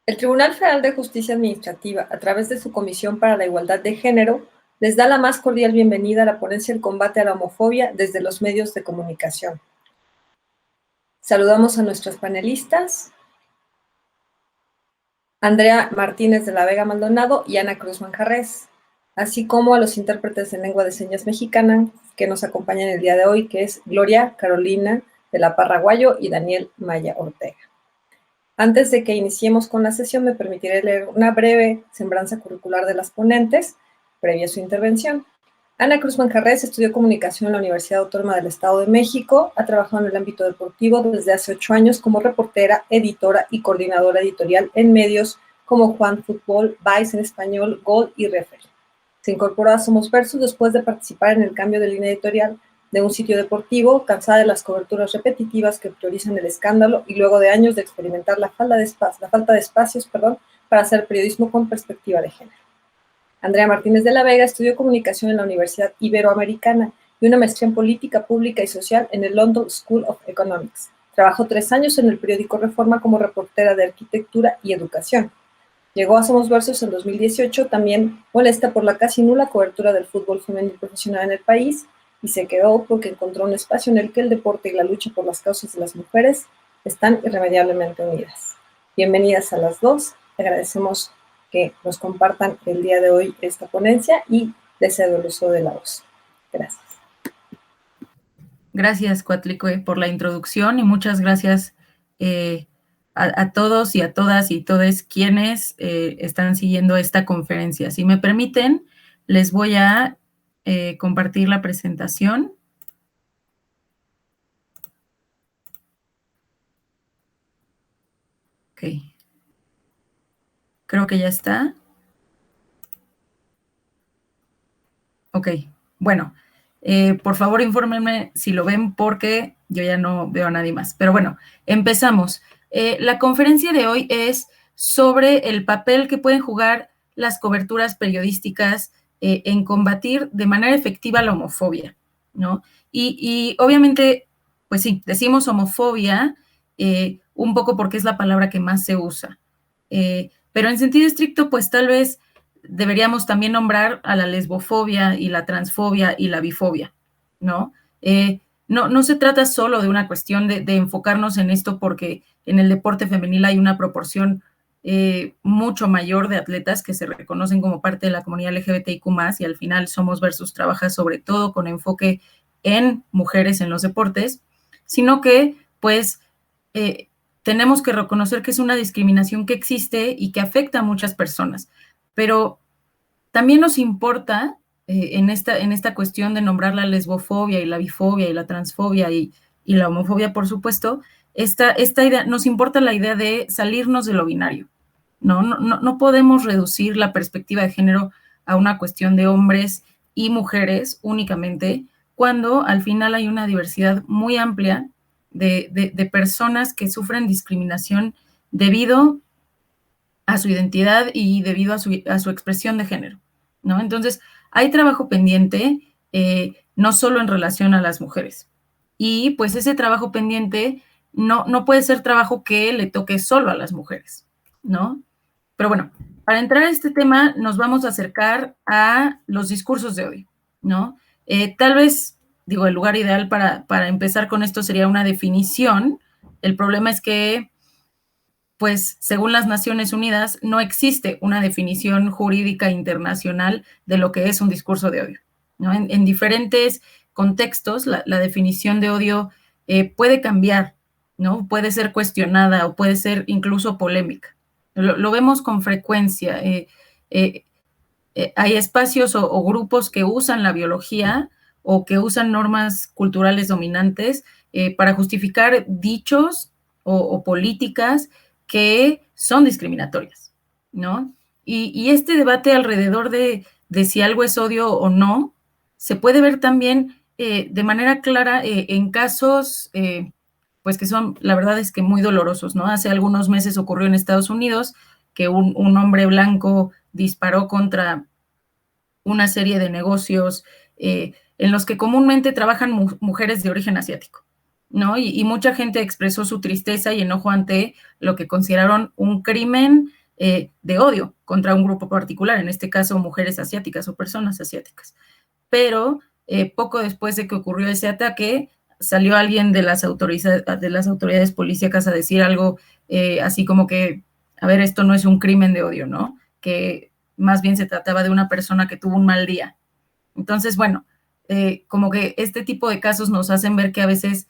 El Tribunal Federal de Justicia Administrativa, a través de su Comisión para la Igualdad de Género, les da la más cordial bienvenida a la ponencia del combate a la homofobia desde los medios de comunicación. Saludamos a nuestros panelistas, Andrea Martínez de la Vega Maldonado y Ana Cruz Manjarres, así como a los intérpretes en lengua de señas mexicana que nos acompañan el día de hoy, que es Gloria Carolina de la Parraguayo y Daniel Maya Ortega. Antes de que iniciemos con la sesión, me permitiré leer una breve semblanza curricular de las ponentes, previa a su intervención. Ana Cruz Manjarres estudió comunicación en la Universidad Autónoma del Estado de México, ha trabajado en el ámbito deportivo desde hace 8 años como reportera, editora y coordinadora editorial en medios como Juan Fútbol, Vice en español, Gol y Referee. Se incorporó a Somos Versus después de participar en el cambio de línea editorial de un sitio deportivo, cansada de las coberturas repetitivas que priorizan el escándalo y luego de años de experimentar la falta de espacios para hacer periodismo con perspectiva de género. Andrea Martínez de la Vega estudió comunicación en la Universidad Iberoamericana y una maestría en política pública y social en el London School of Economics. Trabajó 3 años en el periódico Reforma como reportera de arquitectura y educación. Llegó a Somos Versus en 2018, también molesta por la casi nula cobertura del fútbol femenino profesional en el país, y se quedó porque encontró un espacio en el que el deporte y la lucha por las causas de las mujeres están irremediablemente unidas. Bienvenidas a las dos, agradecemos que nos compartan el día de hoy esta ponencia y les cedo el uso de la voz. Gracias. Gracias, Cuatlicue, por la introducción y muchas gracias a todos y a todas y todes quienes están siguiendo esta conferencia. Si me permiten, les voy a compartir la presentación. Ok. Creo que ya está. Ok, bueno, por favor infórmenme si lo ven porque yo ya no veo a nadie más. Pero bueno, empezamos. La conferencia de hoy es sobre el papel que pueden jugar las coberturas periodísticas en combatir de manera efectiva la homofobia, ¿no? Y obviamente, pues sí, decimos homofobia un poco porque es la palabra que más se usa. Pero en sentido estricto, pues tal vez deberíamos también nombrar a la lesbofobia y la transfobia y la bifobia, ¿no? No se trata solo de una cuestión de enfocarnos en esto porque en el deporte femenil hay una proporción mucho mayor de atletas que se reconocen como parte de la comunidad LGBTIQ+, y al final Somos Versus trabaja sobre todo con enfoque en mujeres en los deportes, sino que, pues, tenemos que reconocer que es una discriminación que existe y que afecta a muchas personas. Pero también nos importa en esta cuestión de nombrar la lesbofobia y la bifobia y la transfobia y la homofobia, por supuesto, esta idea, nos importa la idea de salirnos de lo binario, ¿no? No podemos reducir la perspectiva de género a una cuestión de hombres y mujeres únicamente, cuando al final hay una diversidad muy amplia de personas que sufren discriminación debido a su identidad y debido a su expresión de género, ¿no? Entonces, hay trabajo pendiente, no solo en relación a las mujeres. Y pues ese trabajo pendiente no puede ser trabajo que le toque solo a las mujeres, ¿no? Pero bueno, para entrar a este tema nos vamos a acercar a los discursos de hoy, ¿no? Tal vez, digo, el lugar ideal para empezar con esto sería una definición. El problema es que pues según las Naciones Unidas, no existe una definición jurídica internacional de lo que es un discurso de odio, ¿no? En diferentes contextos, la definición de odio puede cambiar, ¿no? Puede ser cuestionada o puede ser incluso polémica. Lo vemos con frecuencia. Hay espacios o grupos que usan la biología o que usan normas culturales dominantes para justificar dichos o políticas que son discriminatorias, ¿no? Y este debate alrededor de si algo es odio o no, se puede ver también de manera clara en casos, pues que son, la verdad es que muy dolorosos, ¿no? Hace algunos meses ocurrió en Estados Unidos que un hombre blanco disparó contra una serie de negocios en los que comúnmente trabajan mujeres de origen asiático, ¿no? Y mucha gente expresó su tristeza y enojo ante lo que consideraron un crimen de odio contra un grupo particular, en este caso mujeres asiáticas o personas asiáticas. Pero poco después de que ocurrió ese ataque, salió alguien de las autoridades policíacas a decir algo así como que, a ver, esto no es un crimen de odio, ¿no? Que más bien se trataba de una persona que tuvo un mal día. Entonces, bueno, como que este tipo de casos nos hacen ver que a veces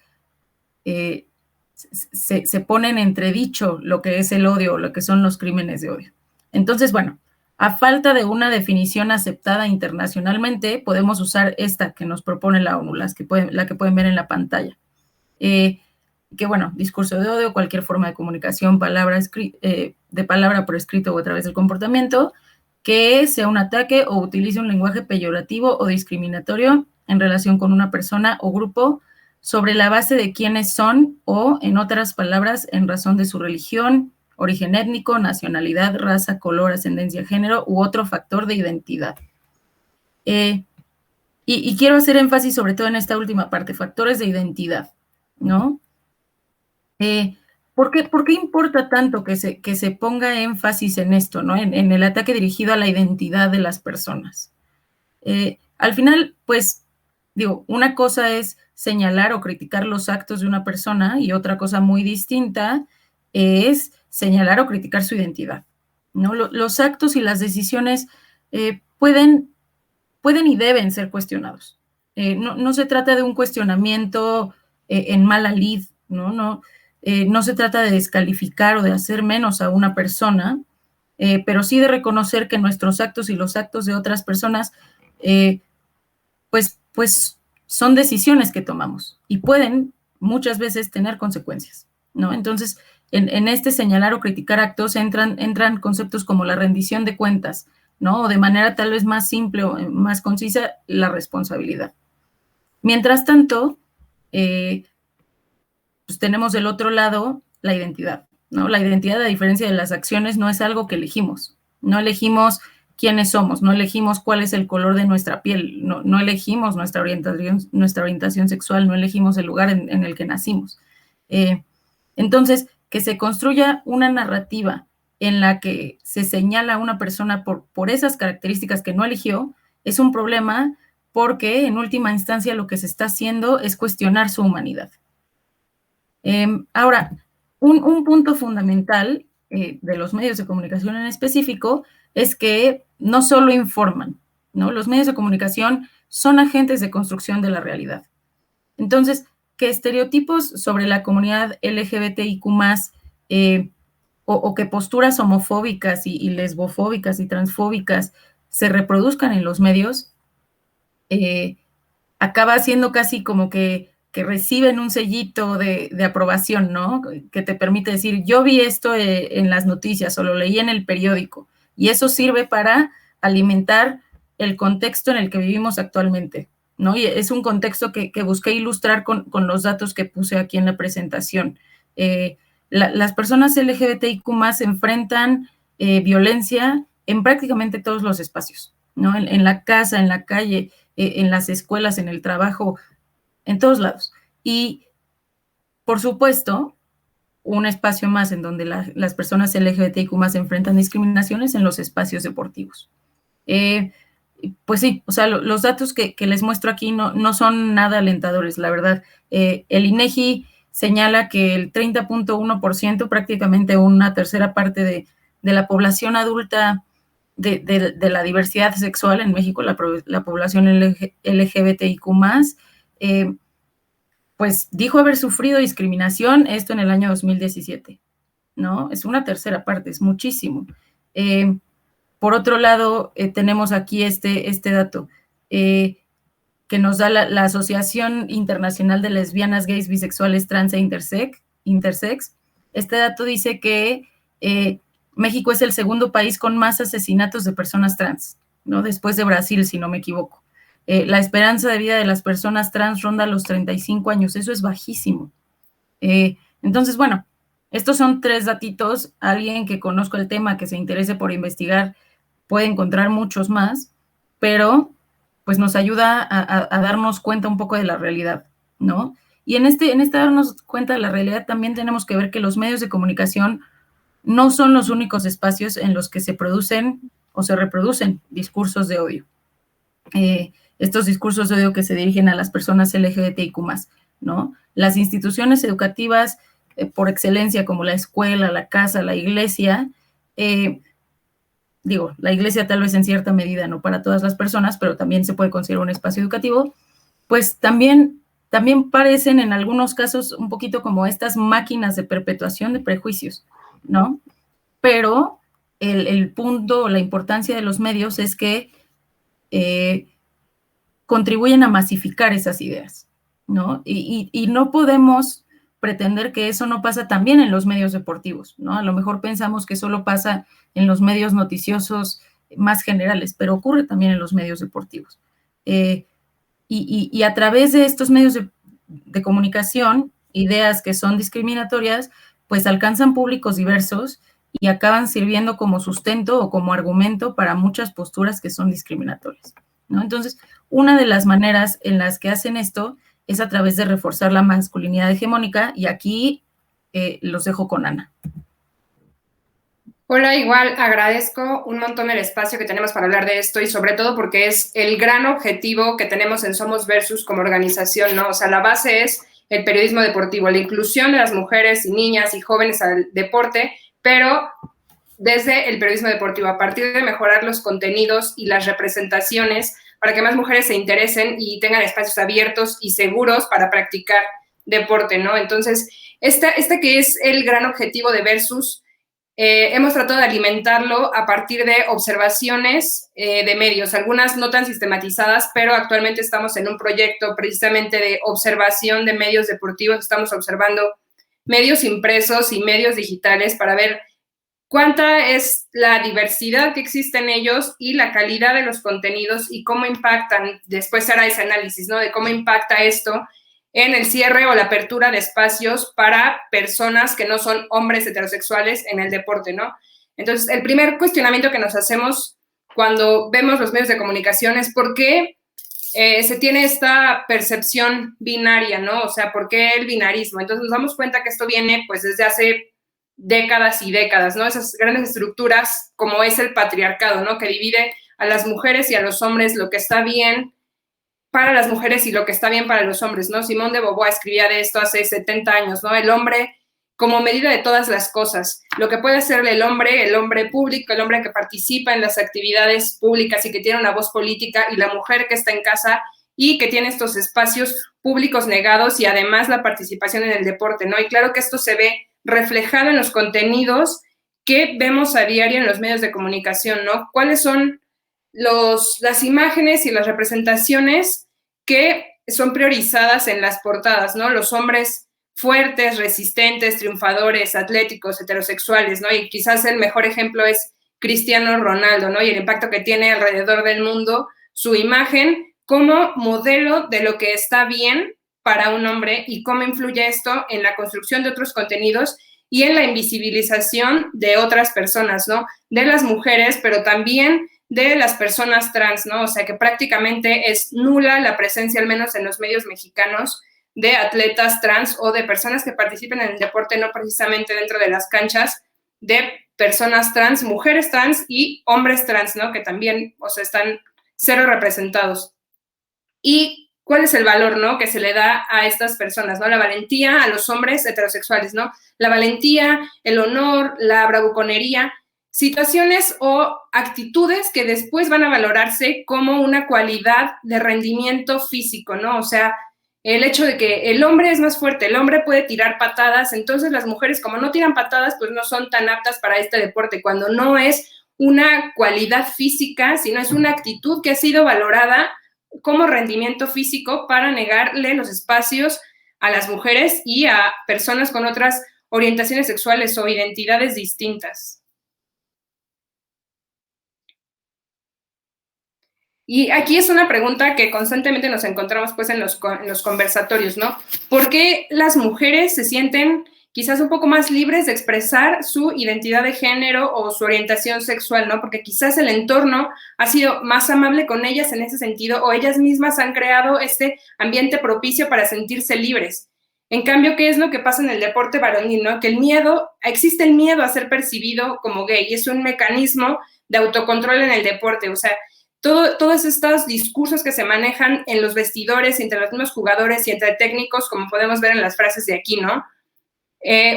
se pone en entredicho lo que es el odio, lo que son los crímenes de odio. Entonces, bueno, a falta de una definición aceptada internacionalmente, podemos usar esta que nos propone la ONU, la que pueden ver en la pantalla. Que bueno, discurso de odio, cualquier forma de comunicación, de palabra por escrito o a través del comportamiento, que sea un ataque o utilice un lenguaje peyorativo o discriminatorio en relación con una persona o grupo sobre la base de quiénes son o, en otras palabras, en razón de su religión, origen étnico, nacionalidad, raza, color, ascendencia, género u otro factor de identidad. Y quiero hacer énfasis sobre todo en esta última parte, factores de identidad, ¿no? ¿Por qué importa tanto que se ponga énfasis en esto, ¿no? En el ataque dirigido a la identidad de las personas. Al final, pues, digo, una cosa es señalar o criticar los actos de una persona y otra cosa muy distinta es señalar o criticar su identidad, ¿no? Los actos y las decisiones pueden y deben ser cuestionados. No se trata de un cuestionamiento en mala lid, no se trata de descalificar o de hacer menos a una persona, pero sí de reconocer que nuestros actos y los actos de otras personas pues son decisiones que tomamos y pueden muchas veces tener consecuencias, ¿no? Entonces, en este señalar o criticar actos entran conceptos como la rendición de cuentas, ¿no? O de manera tal vez más simple o más concisa, la responsabilidad. Mientras tanto, pues tenemos del otro lado la identidad, ¿no? La identidad, a diferencia de las acciones, no es algo que elegimos. No elegimos quiénes somos, no elegimos cuál es el color de nuestra piel, no elegimos nuestra orientación sexual, no elegimos el lugar en el que nacimos. Entonces, que se construya una narrativa en la que se señala a una persona por esas características que no eligió, es un problema porque en última instancia lo que se está haciendo es cuestionar su humanidad. Ahora, un punto fundamental de los medios de comunicación en específico es que no solo informan, ¿no? Los medios de comunicación son agentes de construcción de la realidad. Entonces, que estereotipos sobre la comunidad LGBTIQ+, o que posturas homofóbicas y lesbofóbicas y transfóbicas se reproduzcan en los medios, acaba siendo casi como que reciben un sellito de aprobación, ¿no? Que te permite decir, yo vi esto en las noticias o lo leí en el periódico, y eso sirve para alimentar el contexto en el que vivimos actualmente, ¿no? Y es un contexto que busqué ilustrar con los datos que puse aquí en la presentación. Las personas LGBTIQ+ enfrentan violencia en prácticamente todos los espacios, ¿no? En la casa, en la calle, en las escuelas, en el trabajo, en todos lados. Y, por supuesto, un espacio más en donde las personas LGBTIQ+ enfrentan discriminaciones en los espacios deportivos. Pues sí, o sea, los datos que les muestro aquí no son nada alentadores, la verdad. El INEGI señala que el 30.1%, prácticamente una tercera parte de la población adulta de la diversidad sexual en México, la población LGBTIQ+, pues dijo haber sufrido discriminación, esto en el año 2017, ¿no? Es una tercera parte, es muchísimo. Por otro lado, tenemos aquí este dato que nos da la Asociación Internacional de Lesbianas, Gays, Bisexuales, Trans e Intersex. Este dato dice que México es el segundo país con más asesinatos de personas trans, ¿no? Después de Brasil, si no me equivoco. La esperanza de vida de las personas trans ronda los 35 años, eso es bajísimo. Entonces, bueno, estos son 3 datitos. Alguien que conozca el tema, que se interese por investigar, puede encontrar muchos más, pero pues nos ayuda a darnos cuenta un poco de la realidad, ¿no? Y en este darnos cuenta de la realidad también tenemos que ver que los medios de comunicación no son los únicos espacios en los que se producen o se reproducen discursos de odio. Estos discursos de odio que se dirigen a las personas LGBTIQ+, ¿no? Las instituciones educativas por excelencia, como la escuela, la casa, la iglesia, la iglesia tal vez en cierta medida, no para todas las personas, pero también se puede considerar un espacio educativo, pues también parecen en algunos casos un poquito como estas máquinas de perpetuación de prejuicios, ¿no? Pero el punto, la importancia de los medios es que contribuyen a masificar esas ideas, ¿no? Y no podemos pretender que eso no pasa también en los medios deportivos, ¿no? A lo mejor pensamos que solo pasa en los medios noticiosos más generales, pero ocurre también en los medios deportivos. Y a través de estos medios de comunicación, ideas que son discriminatorias, pues alcanzan públicos diversos y acaban sirviendo como sustento o como argumento para muchas posturas que son discriminatorias, ¿no? Entonces, una de las maneras en las que hacen esto es a través de reforzar la masculinidad hegemónica, y aquí los dejo con Ana. Hola, igual agradezco un montón el espacio que tenemos para hablar de esto y sobre todo porque es el gran objetivo que tenemos en Somos Versus como organización, ¿no? O sea, la base es el periodismo deportivo, la inclusión de las mujeres y niñas y jóvenes al deporte, pero desde el periodismo deportivo, a partir de mejorar los contenidos y las representaciones para que más mujeres se interesen y tengan espacios abiertos y seguros para practicar deporte, ¿no? Entonces, este que es el gran objetivo de Versus, hemos tratado de alimentarlo a partir de observaciones de medios, algunas no tan sistematizadas, pero actualmente estamos en un proyecto precisamente de observación de medios deportivos. Estamos observando medios impresos y medios digitales para ver cuánta es la diversidad que existe en ellos y la calidad de los contenidos y cómo impactan. Después se hará ese análisis, ¿no? De cómo impacta esto en el cierre o la apertura de espacios para personas que no son hombres heterosexuales en el deporte, ¿no? Entonces, el primer cuestionamiento que nos hacemos cuando vemos los medios de comunicación es por qué se tiene esta percepción binaria, ¿no? O sea, ¿por qué el binarismo? Entonces nos damos cuenta que esto viene pues desde hace décadas y décadas, ¿no? Esas grandes estructuras como es el patriarcado, ¿no? Que divide a las mujeres y a los hombres lo que está bien para las mujeres y lo que está bien para los hombres, ¿no? Simone de Beauvoir escribía de esto hace 70 años, ¿no? El hombre como medida de todas las cosas. Lo que puede hacer el hombre público, el hombre que participa en las actividades públicas y que tiene una voz política, y la mujer que está en casa y que tiene estos espacios públicos negados y además la participación en el deporte, ¿no? Y claro que esto se ve reflejado en los contenidos que vemos a diario en los medios de comunicación, ¿no? ¿Cuáles son las imágenes y las representaciones que son priorizadas en las portadas, ¿no? Los hombres fuertes, resistentes, triunfadores, atléticos, heterosexuales, ¿no? Y quizás el mejor ejemplo es Cristiano Ronaldo, ¿no? Y el impacto que tiene alrededor del mundo su imagen como modelo de lo que está bien para un hombre y cómo influye esto en la construcción de otros contenidos y en la invisibilización de otras personas, ¿no? De las mujeres, pero también de las personas trans, ¿no? O sea, que prácticamente es nula la presencia, al menos en los medios mexicanos, de atletas trans o de personas que participen en el deporte, no precisamente dentro de las canchas, de personas trans, mujeres trans y hombres trans, ¿no? Que también, o sea, están cero representados. ¿Y cuál es el valor, ¿no? Que se le da a estas personas, ¿no? La valentía a los hombres heterosexuales, ¿no? La valentía, el honor, la bravuconería, situaciones o actitudes que después van a valorarse como una cualidad de rendimiento físico, ¿no? O sea, el hecho de que el hombre es más fuerte, el hombre puede tirar patadas, entonces las mujeres como no tiran patadas, pues no son tan aptas para este deporte, cuando no es una cualidad física, sino es una actitud que ha sido valorada como rendimiento físico para negarle los espacios a las mujeres y a personas con otras orientaciones sexuales o identidades distintas. Y aquí es una pregunta que constantemente nos encontramos pues en los conversatorios, ¿no? ¿Por qué las mujeres se sienten quizás un poco más libres de expresar su identidad de género o su orientación sexual, ¿no? Porque quizás el entorno ha sido más amable con ellas en ese sentido, o ellas mismas han creado este ambiente propicio para sentirse libres. En cambio, ¿qué es lo que pasa en el deporte varonil, no? Que existe el miedo a ser percibido como gay, y es un mecanismo de autocontrol en el deporte, o sea, todos estos discursos que se manejan en los vestidores, entre los mismos jugadores y entre técnicos, como podemos ver en las frases de aquí, ¿no?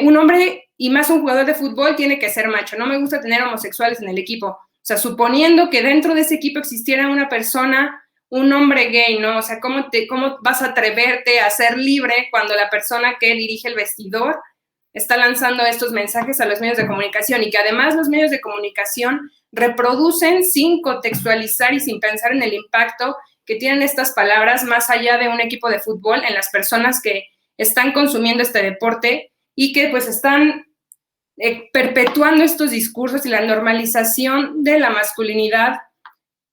Un hombre, y más un jugador de fútbol, tiene que ser macho. No me gusta tener homosexuales en el equipo. O sea, suponiendo que dentro de ese equipo existiera una persona, un hombre gay, ¿no? O sea, ¿cómo vas a atreverte a ser libre cuando la persona que dirige el vestidor está lanzando estos mensajes a los medios de comunicación? Y que además los medios de comunicación reproducen sin contextualizar y sin pensar en el impacto que tienen estas palabras más allá de un equipo de fútbol en las personas que están consumiendo este deporte y que pues están perpetuando estos discursos y la normalización de la masculinidad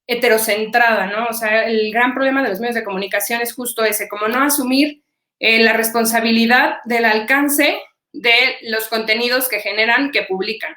heterocentrada, ¿no? O sea, el gran problema de los medios de comunicación es justo ese, como no asumir la responsabilidad del alcance de los contenidos que generan, que publican.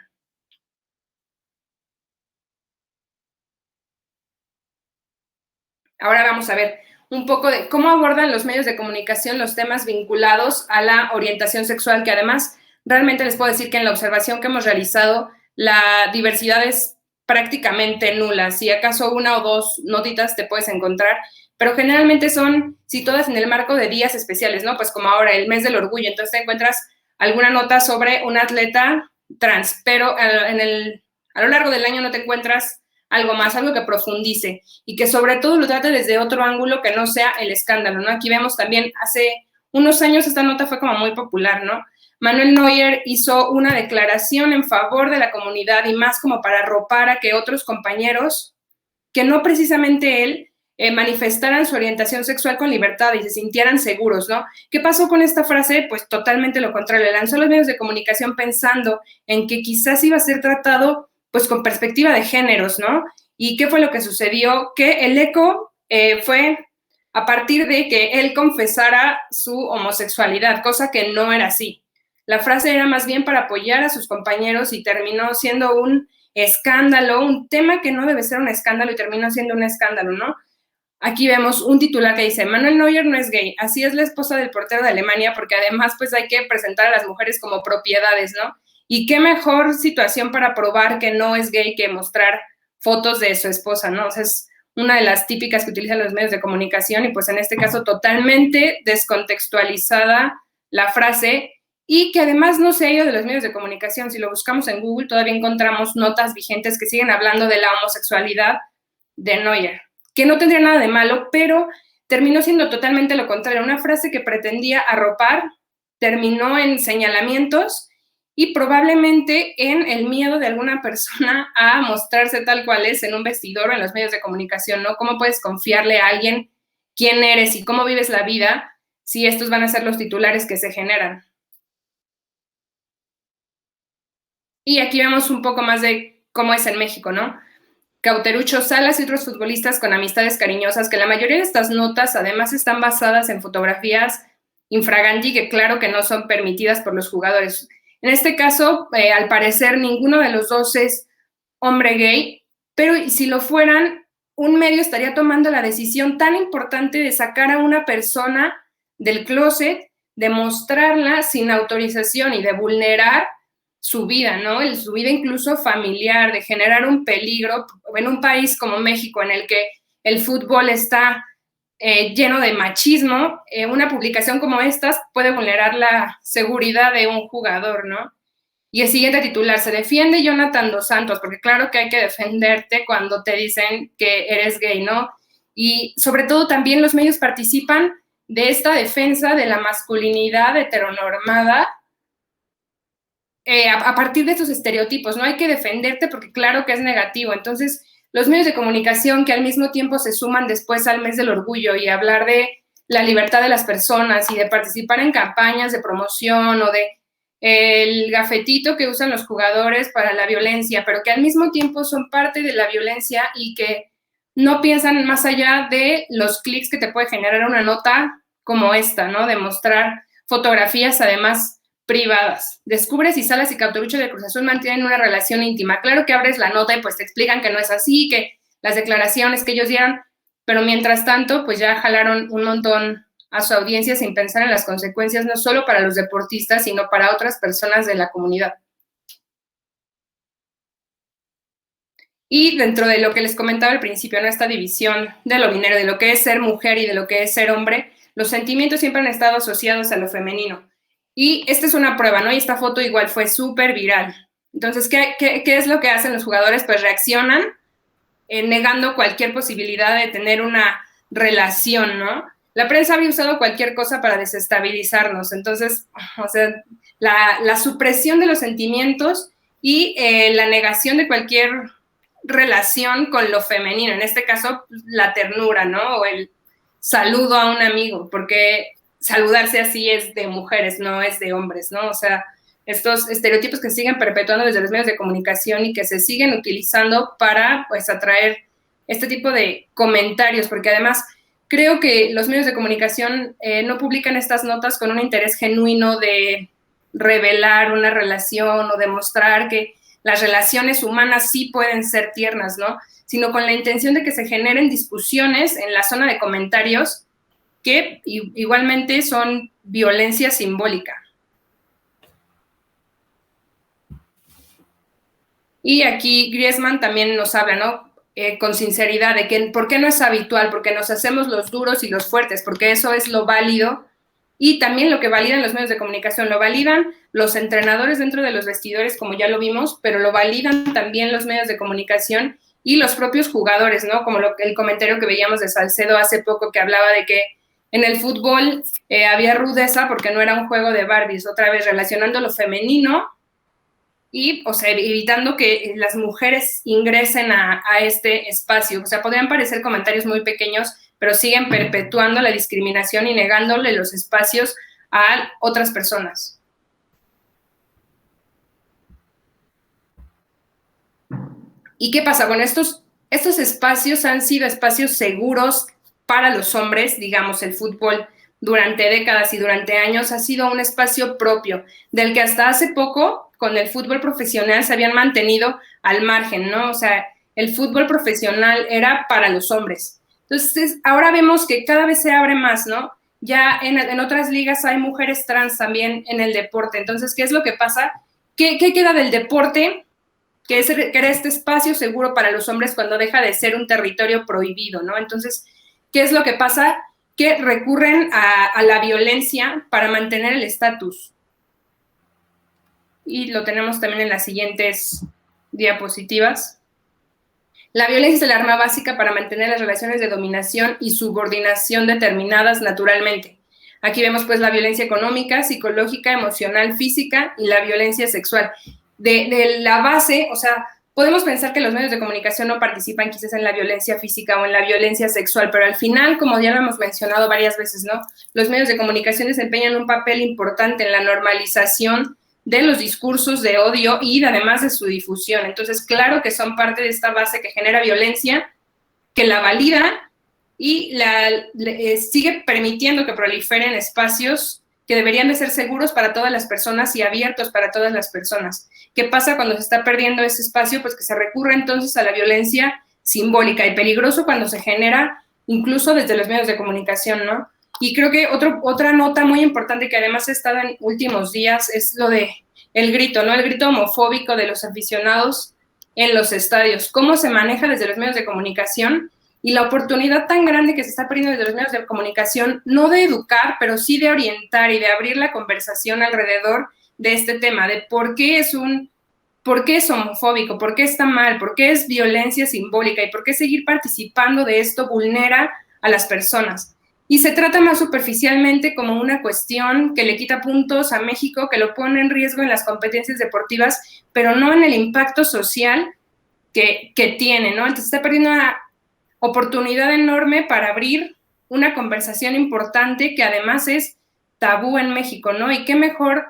Ahora vamos a ver un poco de cómo abordan los medios de comunicación los temas vinculados a la orientación sexual, que además realmente les puedo decir que en la observación que hemos realizado, la diversidad es prácticamente nula. Si acaso una o dos notitas te puedes encontrar, pero generalmente son situadas en el marco de días especiales, ¿no? Pues como ahora, el mes del orgullo, entonces te encuentras alguna nota sobre un atleta trans, pero a lo largo del año no te encuentras algo más, algo que profundice y que sobre todo lo trate desde otro ángulo que no sea el escándalo, ¿no? Aquí vemos también, hace unos años esta nota fue como muy popular, ¿no? Manuel Neuer hizo una declaración en favor de la comunidad y más como para arropar a que otros compañeros, que no precisamente él, manifestaran su orientación sexual con libertad y se sintieran seguros, ¿no? ¿Qué pasó con esta frase? Pues totalmente lo contrario, lanzó a los medios de comunicación pensando en que quizás iba a ser tratado pues con perspectiva de géneros, ¿no? ¿Y qué fue lo que sucedió? Que el eco fue a partir de que él confesara su homosexualidad, cosa que no era así. La frase era más bien para apoyar a sus compañeros y terminó siendo un escándalo, un tema que no debe ser un escándalo y terminó siendo un escándalo, ¿no? Aquí vemos un titular que dice, Manuel Neuer no es gay, así es la esposa del portero de Alemania, porque además pues hay que presentar a las mujeres como propiedades, ¿no? Y qué mejor situación para probar que no es gay que mostrar fotos de su esposa, ¿no? O sea, es una de las típicas que utilizan los medios de comunicación y pues en este caso totalmente descontextualizada la frase y que además no se ha ido de los medios de comunicación. Si lo buscamos en Google todavía encontramos notas vigentes que siguen hablando de la homosexualidad de Neuer, que no tendría nada de malo, pero terminó siendo totalmente lo contrario. Una frase que pretendía arropar terminó en señalamientos y probablemente en el miedo de alguna persona a mostrarse tal cual es en un vestidor o en los medios de comunicación, ¿no? ¿Cómo puedes confiarle a alguien quién eres y cómo vives la vida si estos van a ser los titulares que se generan? Y aquí vemos un poco más de cómo es en México, ¿no? Cauterucho, Salas y otros futbolistas con amistades cariñosas, que la mayoría de estas notas además están basadas en fotografías infraganti que claro que no son permitidas por los jugadores. En este caso, al parecer, ninguno de los dos es hombre gay, pero si lo fueran, un medio estaría tomando la decisión tan importante de sacar a una persona del closet, de mostrarla sin autorización y de vulnerar su vida, ¿no? Su vida incluso familiar, de generar un peligro en un país como México, en el que el fútbol está lleno de machismo. Una publicación como esta puede vulnerar la seguridad de un jugador, ¿no? Y el siguiente titular, se defiende Jonathan Dos Santos, porque claro que hay que defenderte cuando te dicen que eres gay, ¿no? Y sobre todo también los medios participan de esta defensa de la masculinidad heteronormada a partir de estos estereotipos, ¿no? Hay que defenderte porque claro que es negativo. Entonces, los medios de comunicación que al mismo tiempo se suman después al mes del orgullo y hablar de la libertad de las personas y de participar en campañas de promoción o de el gafetito que usan los jugadores para la violencia, pero que al mismo tiempo son parte de la violencia y que no piensan más allá de los clics que te puede generar una nota como esta, ¿no? De mostrar fotografías además privadas. Descubre si Salas y Cauterucho de Cruz Azul mantienen una relación íntima. Claro que abres la nota y pues te explican que no es así, que las declaraciones que ellos dieron, pero mientras tanto pues ya jalaron un montón a su audiencia sin pensar en las consecuencias, no solo para los deportistas, sino para otras personas de la comunidad. Y dentro de lo que les comentaba al principio, ¿no? Esta división de lo binario, de lo que es ser mujer y de lo que es ser hombre, los sentimientos siempre han estado asociados a lo femenino. Y esta es una prueba, ¿no? Y esta foto igual fue súper viral. Entonces, ¿qué es lo que hacen los jugadores? Pues reaccionan negando cualquier posibilidad de tener una relación, ¿no? La prensa había usado cualquier cosa para desestabilizarnos. Entonces, o sea, la supresión de los sentimientos y la negación de cualquier relación con lo femenino, en este caso la ternura, ¿no? O el saludo a un amigo, porque saludarse así es de mujeres, no es de hombres, ¿no? O sea, estos estereotipos que se siguen perpetuando desde los medios de comunicación y que se siguen utilizando para, pues, atraer este tipo de comentarios, porque además creo que los medios de comunicación no publican estas notas con un interés genuino de revelar una relación o demostrar que las relaciones humanas sí pueden ser tiernas, ¿no? Sino con la intención de que se generen discusiones en la zona de comentarios que igualmente son violencia simbólica. Y aquí Griezmann también nos habla, ¿no? Con sinceridad de que por qué no es habitual, porque nos hacemos los duros y los fuertes, porque eso es lo válido. Y también lo que validan los medios de comunicación, lo validan los entrenadores dentro de los vestidores, como ya lo vimos, pero lo validan también los medios de comunicación y los propios jugadores, ¿no? Como el comentario que veíamos de Salcedo hace poco, que hablaba de que en el fútbol había rudeza porque no era un juego de Barbies, otra vez relacionando lo femenino y, o sea, evitando que las mujeres ingresen a este espacio. O sea, podrían parecer comentarios muy pequeños, pero siguen perpetuando la discriminación y negándole los espacios a otras personas. ¿Y qué pasa? Bueno, estos espacios han sido espacios seguros para los hombres, digamos, el fútbol durante décadas y durante años ha sido un espacio propio, del que hasta hace poco, con el fútbol profesional, se habían mantenido al margen, ¿no? O sea, el fútbol profesional era para los hombres. Entonces, ahora vemos que cada vez se abre más, ¿no? Ya en otras ligas hay mujeres trans también en el deporte. Entonces, ¿qué es lo que pasa? ¿Qué queda del deporte? Que era este espacio seguro para los hombres cuando deja de ser un territorio prohibido, ¿no? Entonces, ¿qué es lo que pasa? Que recurren a la violencia para mantener el estatus. Y lo tenemos también en las siguientes diapositivas. La violencia es el arma básica para mantener las relaciones de dominación y subordinación determinadas naturalmente. Aquí vemos pues la violencia económica, psicológica, emocional, física y la violencia sexual. De la base, o sea, podemos pensar que los medios de comunicación no participan quizás en la violencia física o en la violencia sexual, pero al final, como ya lo hemos mencionado varias veces, ¿no? Los medios de comunicación desempeñan un papel importante en la normalización de los discursos de odio y además de su difusión. Entonces, claro que son parte de esta base que genera violencia, que la valida y sigue permitiendo que proliferen espacios que deberían de ser seguros para todas las personas y abiertos para todas las personas. ¿Qué pasa cuando se está perdiendo ese espacio? Pues que se recurre entonces a la violencia simbólica y peligroso cuando se genera incluso desde los medios de comunicación, ¿no? Y creo que otra nota muy importante que además ha estado en últimos días es lo de el grito, ¿no? El grito homofóbico de los aficionados en los estadios. ¿Cómo se maneja desde los medios de comunicación? Y la oportunidad tan grande que se está perdiendo desde los medios de comunicación, no de educar, pero sí de orientar y de abrir la conversación alrededor de este tema, de por qué es homofóbico, por qué está mal, por qué es violencia simbólica y por qué seguir participando de esto vulnera a las personas. Y se trata más superficialmente como una cuestión que le quita puntos a México, que lo pone en riesgo en las competencias deportivas, pero no en el impacto social que tiene, ¿no? Entonces está perdiendo una oportunidad enorme para abrir una conversación importante que además es tabú en México, ¿no? Y qué mejor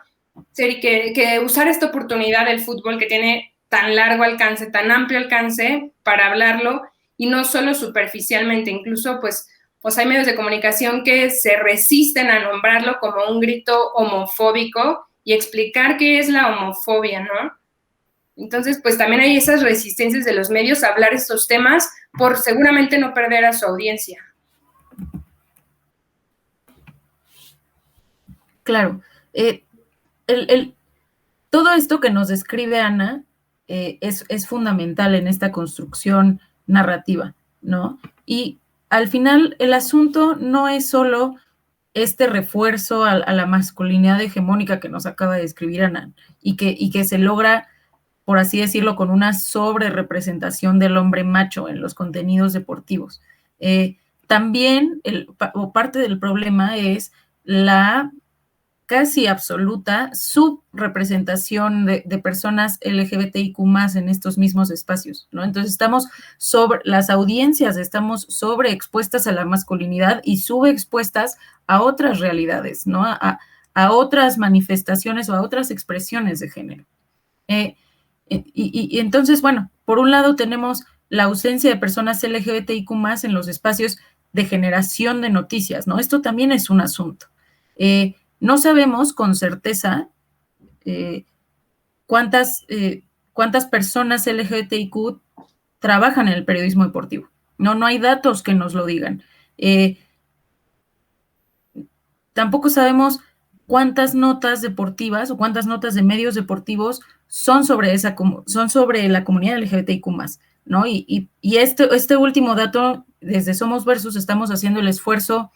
que usar esta oportunidad del fútbol que tiene tan largo alcance, tan amplio alcance para hablarlo y no solo superficialmente, incluso pues hay medios de comunicación que se resisten a nombrarlo como un grito homofóbico y explicar qué es la homofobia, ¿no? Entonces, pues también hay esas resistencias de los medios a hablar estos temas por seguramente no perder a su audiencia. Claro. El, el, Todo esto que nos describe Ana es fundamental en esta construcción narrativa, ¿no? Y al final el asunto no es solo este refuerzo a la masculinidad hegemónica que nos acaba de describir Ana y que se logra, por así decirlo, con una sobrerepresentación del hombre macho en los contenidos deportivos. También parte del problema es la casi absoluta subrepresentación de personas LGBTIQ más en estos mismos espacios, ¿no? Entonces estamos las audiencias estamos sobreexpuestas a la masculinidad y subexpuestas a otras realidades, ¿no? A otras manifestaciones o a otras expresiones de género. Y entonces, bueno, por un lado tenemos la ausencia de personas LGBTIQ más en los espacios de generación de noticias, ¿no? Esto también es un asunto. No sabemos con certeza cuántas personas LGBTIQ trabajan en el periodismo deportivo. No hay datos que nos lo digan. Tampoco sabemos cuántas notas deportivas o cuántas notas de medios deportivos son sobre la comunidad LGBTIQ+, ¿no? Y este último dato, desde Somos Versus, estamos haciendo el esfuerzo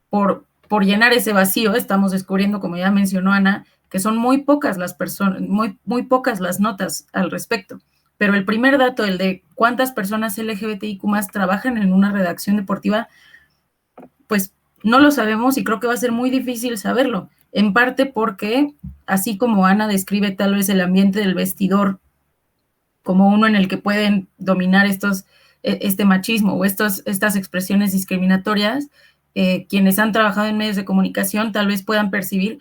por llenar ese vacío. Estamos descubriendo, como ya mencionó Ana, que son muy pocas las personas, muy pocas las notas al respecto. Pero el primer dato, el de cuántas personas LGBTIQ+ trabajan en una redacción deportiva, pues no lo sabemos y creo que va a ser muy difícil saberlo, en parte porque, así como Ana describe tal vez el ambiente del vestidor como uno en el que pueden dominar este machismo o estas expresiones discriminatorias, quienes han trabajado en medios de comunicación tal vez puedan percibir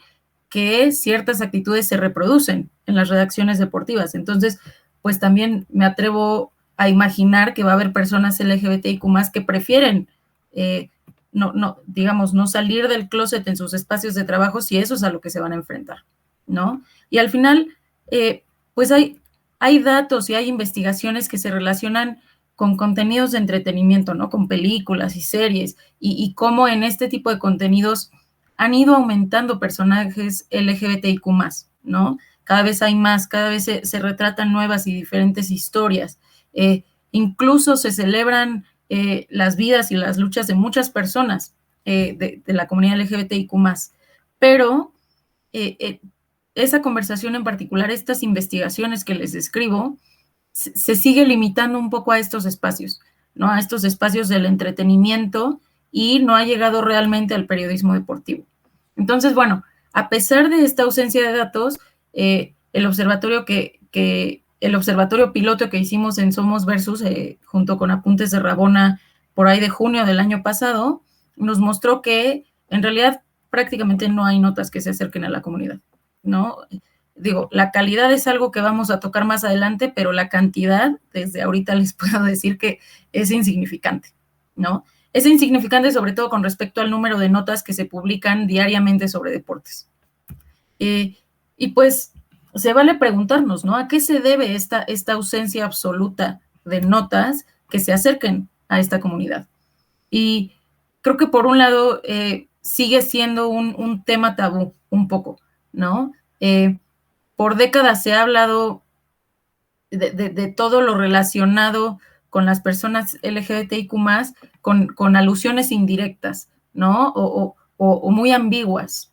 que ciertas actitudes se reproducen en las redacciones deportivas. Entonces, pues también me atrevo a imaginar que va a haber personas LGBTIQ+ que prefieren no salir del closet en sus espacios de trabajo si eso es a lo que se van a enfrentar, ¿no? Y al final, pues hay datos y hay investigaciones que se relacionan con contenidos de entretenimiento, ¿no? Con películas y series, y cómo en este tipo de contenidos han ido aumentando personajes LGBTIQ+, ¿no? Cada vez hay más, cada vez se retratan nuevas y diferentes historias. Incluso se celebran las vidas y las luchas de muchas personas de la comunidad LGBTIQ+. Pero esa conversación en particular, estas investigaciones que les describo, se sigue limitando un poco a estos espacios, ¿no? A estos espacios del entretenimiento, y no ha llegado realmente al periodismo deportivo. Entonces, bueno, a pesar de esta ausencia de datos, el observatorio piloto que hicimos en Somos Versus, junto con Apuntes de Rabona, por ahí de junio del año pasado, nos mostró que en realidad prácticamente no hay notas que se acerquen a la comunidad, ¿no? Digo, la calidad es algo que vamos a tocar más adelante, pero la cantidad, desde ahorita les puedo decir que es insignificante, ¿no? Es insignificante sobre todo con respecto al número de notas que se publican diariamente sobre deportes. Y pues se vale preguntarnos, ¿no? ¿A qué se debe esta ausencia absoluta de notas que se acerquen a esta comunidad? Y creo que por un lado sigue siendo un tema tabú, un poco, ¿no? Por décadas se ha hablado de todo lo relacionado con las personas LGBTIQ+, con alusiones indirectas, ¿no? O muy ambiguas,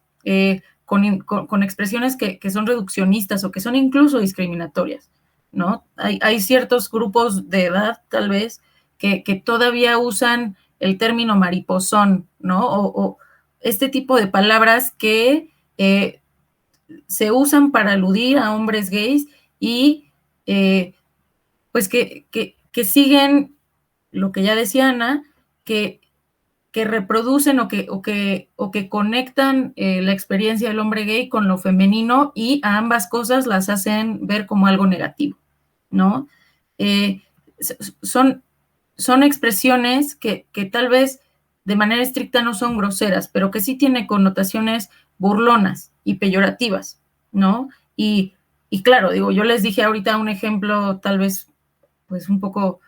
con expresiones que son reduccionistas o que son incluso discriminatorias, ¿no? Hay ciertos grupos de edad, tal vez, que todavía usan el término mariposón, ¿no? O este tipo de palabras que se usan para aludir a hombres gays y pues que siguen lo que ya decía Ana, que reproducen o que conectan la experiencia del hombre gay con lo femenino, y a ambas cosas las hacen ver como algo negativo, ¿no? Son expresiones que tal vez de manera estricta no son groseras, pero que sí tienen connotaciones burlonas y peyorativas, ¿no? Y claro, digo, yo les dije ahorita un ejemplo tal vez pues un poco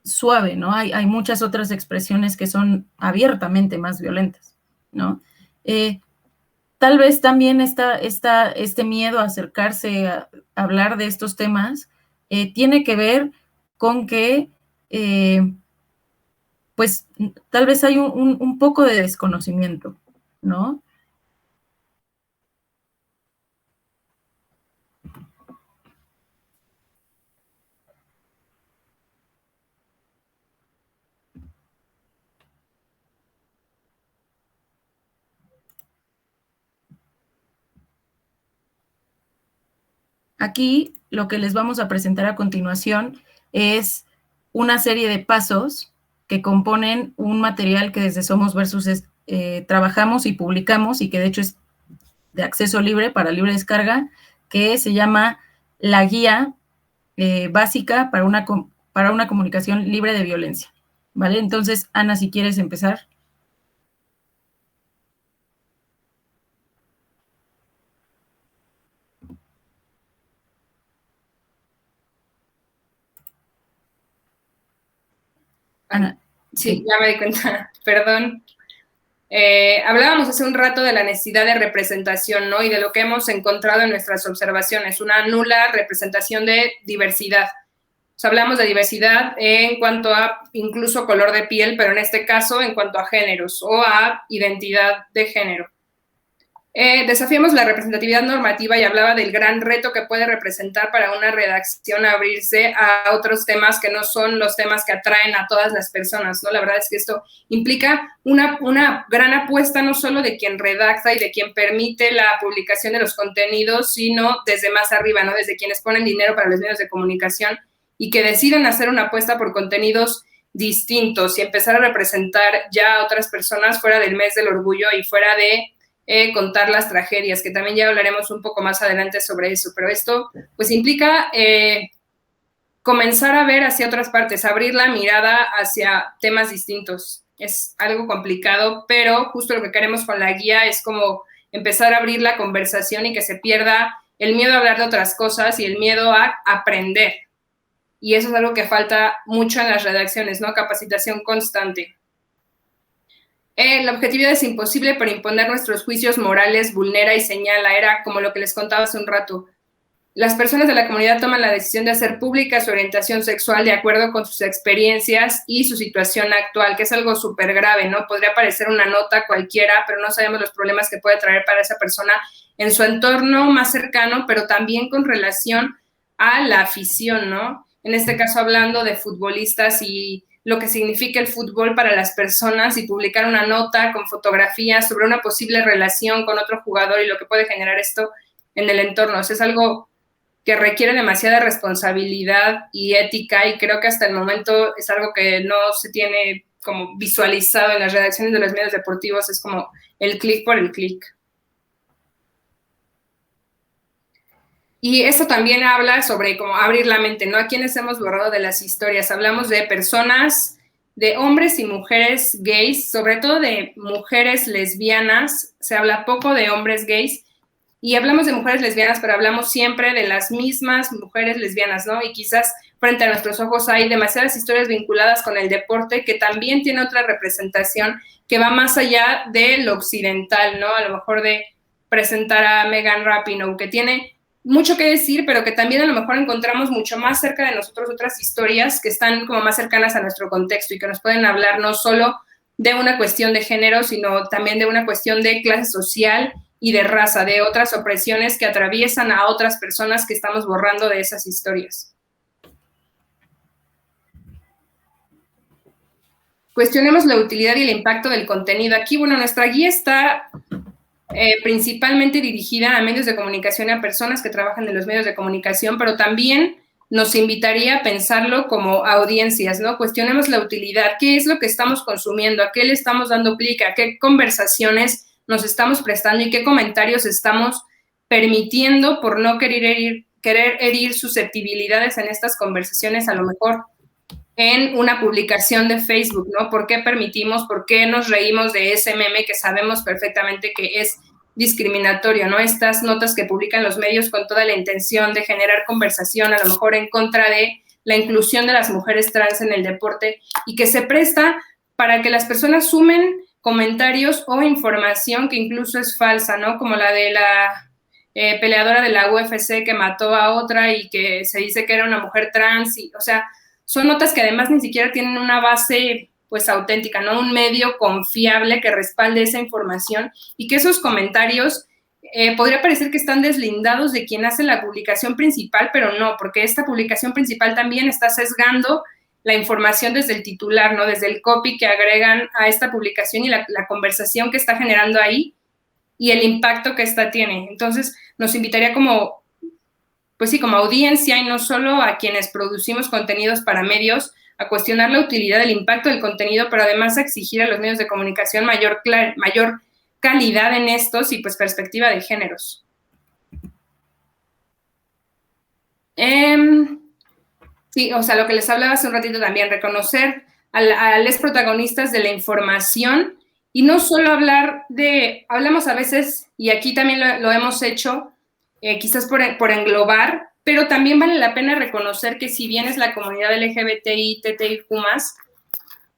suave, ¿no? Hay muchas otras expresiones que son abiertamente más violentas, ¿no? Tal vez también este miedo a acercarse a hablar de estos temas tiene que ver con que pues tal vez hay un poco de desconocimiento, ¿no? Aquí lo que les vamos a presentar a continuación es una serie de pasos que componen un material que desde Somos Versus trabajamos y publicamos y que de hecho es de acceso libre para libre descarga, que se llama La Guía Básica para una comunicación libre de violencia. ¿Vale? Entonces, Ana, si quieres empezar. Ana. Sí, ya me di cuenta, perdón. Hablábamos hace un rato de la necesidad de representación, ¿no? Y de lo que hemos encontrado en nuestras observaciones, una nula representación de diversidad. O sea, hablamos de diversidad en cuanto a incluso color de piel, pero en este caso en cuanto a géneros o a identidad de género. Desafiamos la representatividad normativa y hablaba del gran reto que puede representar para una redacción abrirse a otros temas que no son los temas que atraen a todas las personas, ¿no? La verdad es que esto implica una gran apuesta no solo de quien redacta y de quien permite la publicación de los contenidos, sino desde más arriba, ¿no? Desde quienes ponen dinero para los medios de comunicación y que deciden hacer una apuesta por contenidos distintos y empezar a representar ya a otras personas fuera del mes del orgullo y fuera de contar las tragedias, que también ya hablaremos un poco más adelante sobre eso, pero esto pues implica comenzar a ver hacia otras partes, abrir la mirada hacia temas distintos. Es algo complicado, pero justo lo que queremos con la guía es como empezar a abrir la conversación y que se pierda el miedo a hablar de otras cosas y el miedo a aprender. Y eso es algo que falta mucho en las redacciones, ¿no? Capacitación constante. La objetividad es imposible, pero imponer nuestros juicios morales vulnera y señala. Era como lo que les contaba hace un rato. Las personas de la comunidad toman la decisión de hacer pública su orientación sexual de acuerdo con sus experiencias y su situación actual, que es algo súper grave, ¿no? Podría parecer una nota cualquiera, pero no sabemos los problemas que puede traer para esa persona en su entorno más cercano, pero también con relación a la afición, ¿no? En este caso hablando de futbolistas y lo que significa el fútbol para las personas y publicar una nota con fotografías sobre una posible relación con otro jugador y lo que puede generar esto en el entorno. O sea, es algo que requiere demasiada responsabilidad y ética y creo que hasta el momento es algo que no se tiene como visualizado en las redacciones de los medios deportivos, es como el clic por el clic. Y eso también habla sobre cómo abrir la mente, ¿no? ¿A quiénes hemos borrado de las historias? Hablamos de personas, de hombres y mujeres gays, sobre todo de mujeres lesbianas, se habla poco de hombres gays, y hablamos de mujeres lesbianas, pero hablamos siempre de las mismas mujeres lesbianas, ¿no? Y quizás frente a nuestros ojos hay demasiadas historias vinculadas con el deporte que también tiene otra representación que va más allá de lo occidental, ¿no? A lo mejor de presentar a Megan Rapinoe, que tiene mucho que decir, pero que también a lo mejor encontramos mucho más cerca de nosotros otras historias que están como más cercanas a nuestro contexto y que nos pueden hablar no solo de una cuestión de género, sino también de una cuestión de clase social y de raza, de otras opresiones que atraviesan a otras personas que estamos borrando de esas historias. Cuestionemos la utilidad y el impacto del contenido. Aquí, bueno, nuestra guía está principalmente dirigida a medios de comunicación y a personas que trabajan en los medios de comunicación, pero también nos invitaría a pensarlo como audiencias, ¿no? Cuestionemos la utilidad, qué es lo que estamos consumiendo, a qué le estamos dando clic, a qué conversaciones nos estamos prestando y qué comentarios estamos permitiendo por no querer herir susceptibilidades en estas conversaciones, a lo mejor en una publicación de Facebook, ¿no? ¿Por qué permitimos, por qué nos reímos de ese meme que sabemos perfectamente que es discriminatorio, ¿no? Estas notas que publican los medios con toda la intención de generar conversación, a lo mejor en contra de la inclusión de las mujeres trans en el deporte y que se presta para que las personas sumen comentarios o información que incluso es falsa, ¿no? Como la de la peleadora de la UFC que mató a otra y que se dice que era una mujer trans, y, o sea, son notas que además ni siquiera tienen una base pues auténtica, ¿no? Un medio confiable que respalde esa información y que esos comentarios podría parecer que están deslindados de quien hace la publicación principal, pero no, porque esta publicación principal también está sesgando la información desde el titular, ¿no? Desde el copy que agregan a esta publicación y la conversación que está generando ahí y el impacto que esta tiene. Entonces, nos invitaría como, pues sí, como audiencia y no solo a quienes producimos contenidos para medios, a cuestionar la utilidad del impacto del contenido, pero además a exigir a los medios de comunicación mayor calidad en estos y pues perspectiva de géneros. Sí, o sea, lo que les hablaba hace un ratito también, reconocer a los protagonistas de la información y no solo hablamos a veces, y aquí también lo hemos hecho, quizás por englobar, pero también vale la pena reconocer que si bien es la comunidad LGBTI, TTIQ+,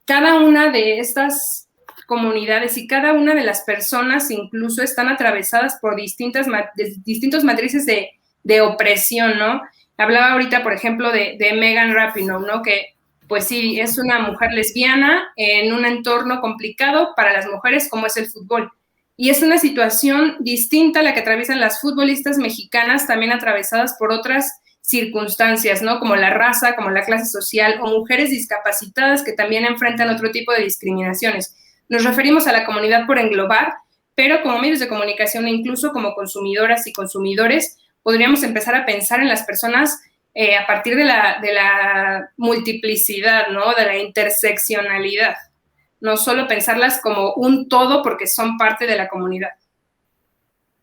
cada una de estas comunidades y cada una de las personas incluso están atravesadas por distintos matrices de opresión, ¿no? Hablaba ahorita, por ejemplo, de Megan Rapinoe, ¿no? Que, pues sí, es una mujer lesbiana en un entorno complicado para las mujeres como es el fútbol. Y es una situación distinta a la que atraviesan las futbolistas mexicanas, también atravesadas por otras circunstancias, ¿no? Como la raza, como la clase social, o mujeres discapacitadas que también enfrentan otro tipo de discriminaciones. Nos referimos a la comunidad por englobar, pero como medios de comunicación e incluso como consumidoras y consumidores, podríamos empezar a pensar en las personas a partir de la multiplicidad, ¿no? De la interseccionalidad. No solo pensarlas como un todo porque son parte de la comunidad.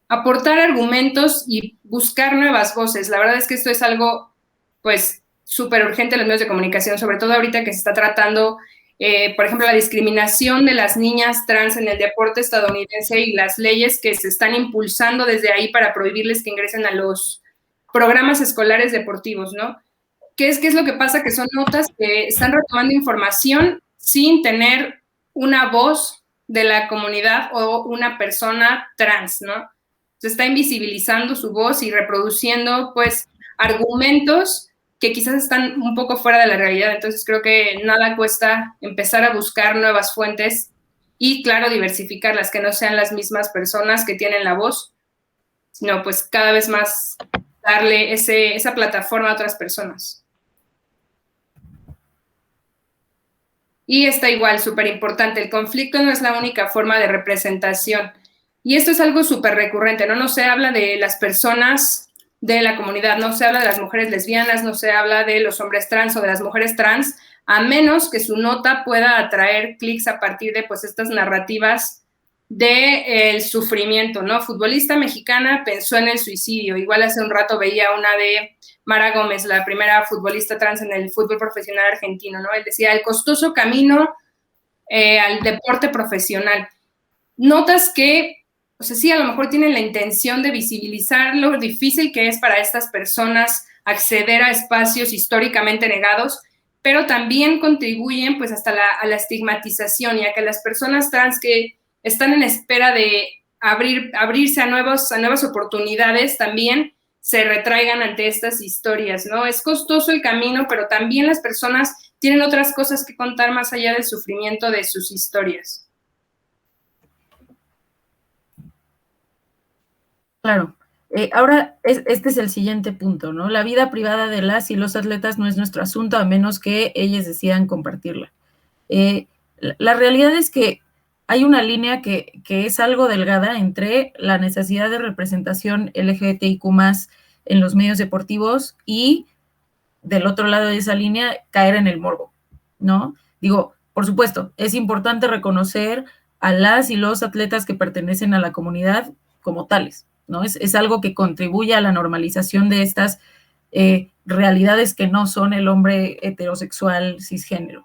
Aportar argumentos y buscar nuevas voces. La verdad es que esto es algo, pues, súper urgente en los medios de comunicación, sobre todo ahorita que se está tratando, por ejemplo, la discriminación de las niñas trans en el deporte estadounidense y las leyes que se están impulsando desde ahí para prohibirles que ingresen a los programas escolares deportivos, ¿no? ¿Qué es lo que pasa? Que son notas que están retomando información sin tener una voz de la comunidad o una persona trans, ¿no? Se está invisibilizando su voz y reproduciendo, pues, argumentos que quizás están un poco fuera de la realidad. Entonces creo que nada cuesta empezar a buscar nuevas fuentes y, claro, diversificarlas, que no sean las mismas personas que tienen la voz, sino pues cada vez más darle esa plataforma a otras personas. Y está igual, súper importante, el conflicto no es la única forma de representación. Y esto es algo súper recurrente, ¿no? No se habla de las personas de la comunidad, no se habla de las mujeres lesbianas, no se habla de los hombres trans o de las mujeres trans, a menos que su nota pueda atraer clics a partir de, pues, estas narrativas del sufrimiento, ¿no? Futbolista mexicana pensó en el suicidio. Igual hace un rato veía una de Mara Gómez, la primera futbolista trans en el fútbol profesional argentino, ¿no? Él decía, el costoso camino al deporte profesional. Notas que, o sea, sí, a lo mejor tienen la intención de visibilizar lo difícil que es para estas personas acceder a espacios históricamente negados, pero también contribuyen, pues, hasta a la estigmatización y a que las personas trans que están en espera de abrirse a nuevas oportunidades también se retraigan ante estas historias, ¿no? Es costoso el camino, pero también las personas tienen otras cosas que contar más allá del sufrimiento de sus historias. Claro. Ahora, este es el siguiente punto, ¿no? La vida privada de las y los atletas no es nuestro asunto, a menos que ellas decidan compartirla. La realidad es que hay una línea que es algo delgada entre la necesidad de representación LGBTIQ+ en los medios deportivos y, del otro lado de esa línea, caer en el morbo, ¿no? Digo, por supuesto, es importante reconocer a las y los atletas que pertenecen a la comunidad como tales, ¿no? Es algo que contribuye a la normalización de estas realidades que no son el hombre heterosexual cisgénero.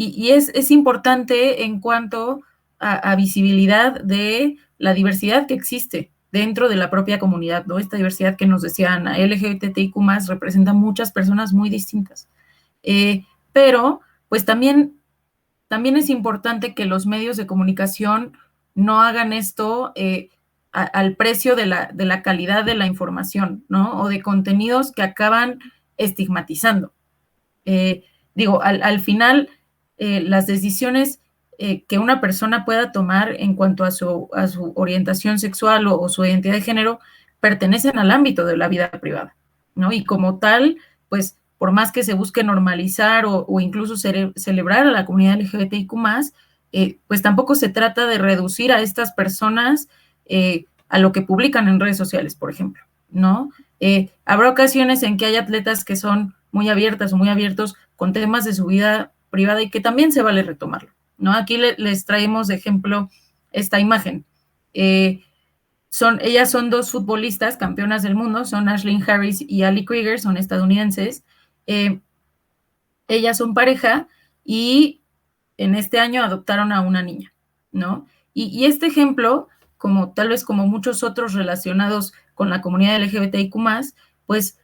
Y es importante en cuanto a visibilidad de la diversidad que existe dentro de la propia comunidad, ¿no? Esta diversidad que nos decía Ana, LGBTIQ+, representa muchas personas muy distintas. Pero, pues también también es importante que los medios de comunicación no hagan esto al precio de la calidad de la información, ¿no? O de contenidos que acaban estigmatizando. Al final, las decisiones que una persona pueda tomar en cuanto a su orientación sexual o su identidad de género pertenecen al ámbito de la vida privada, ¿no? Y como tal, pues, por más que se busque normalizar o incluso celebrar a la comunidad LGBTIQ+, pues tampoco se trata de reducir a estas personas a lo que publican en redes sociales, por ejemplo, ¿no? Habrá ocasiones en que hay atletas que son muy abiertas o muy abiertos con temas de su vida privada y que también se vale retomarlo, ¿no? Aquí les traemos de ejemplo esta imagen. Ellas son dos futbolistas campeonas del mundo, son Ashlyn Harris y Ali Krieger, son estadounidenses. Ellas son pareja y en este año adoptaron a una niña, ¿no? Y este ejemplo, como tal vez como muchos otros relacionados con la comunidad LGBTIQ+, pues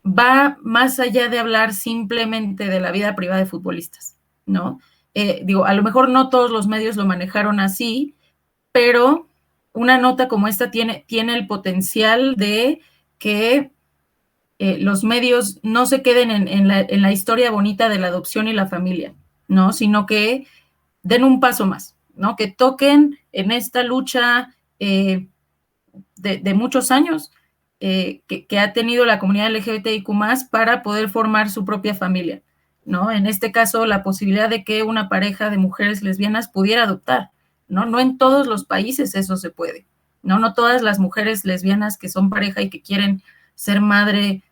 va más allá de hablar simplemente de la vida privada de futbolistas, ¿no? A lo mejor no todos los medios lo manejaron así, pero una nota como esta tiene el potencial de que los medios no se queden en la historia bonita de la adopción y la familia, ¿no? Sino que den un paso más, ¿no? Que toquen en esta lucha de muchos años que ha tenido la comunidad LGBTIQ+ para poder formar su propia familia, ¿no? En este caso, la posibilidad de que una pareja de mujeres lesbianas pudiera adoptar, ¿no? No en todos los países eso se puede, ¿no? No todas las mujeres lesbianas que son pareja y que quieren ser madres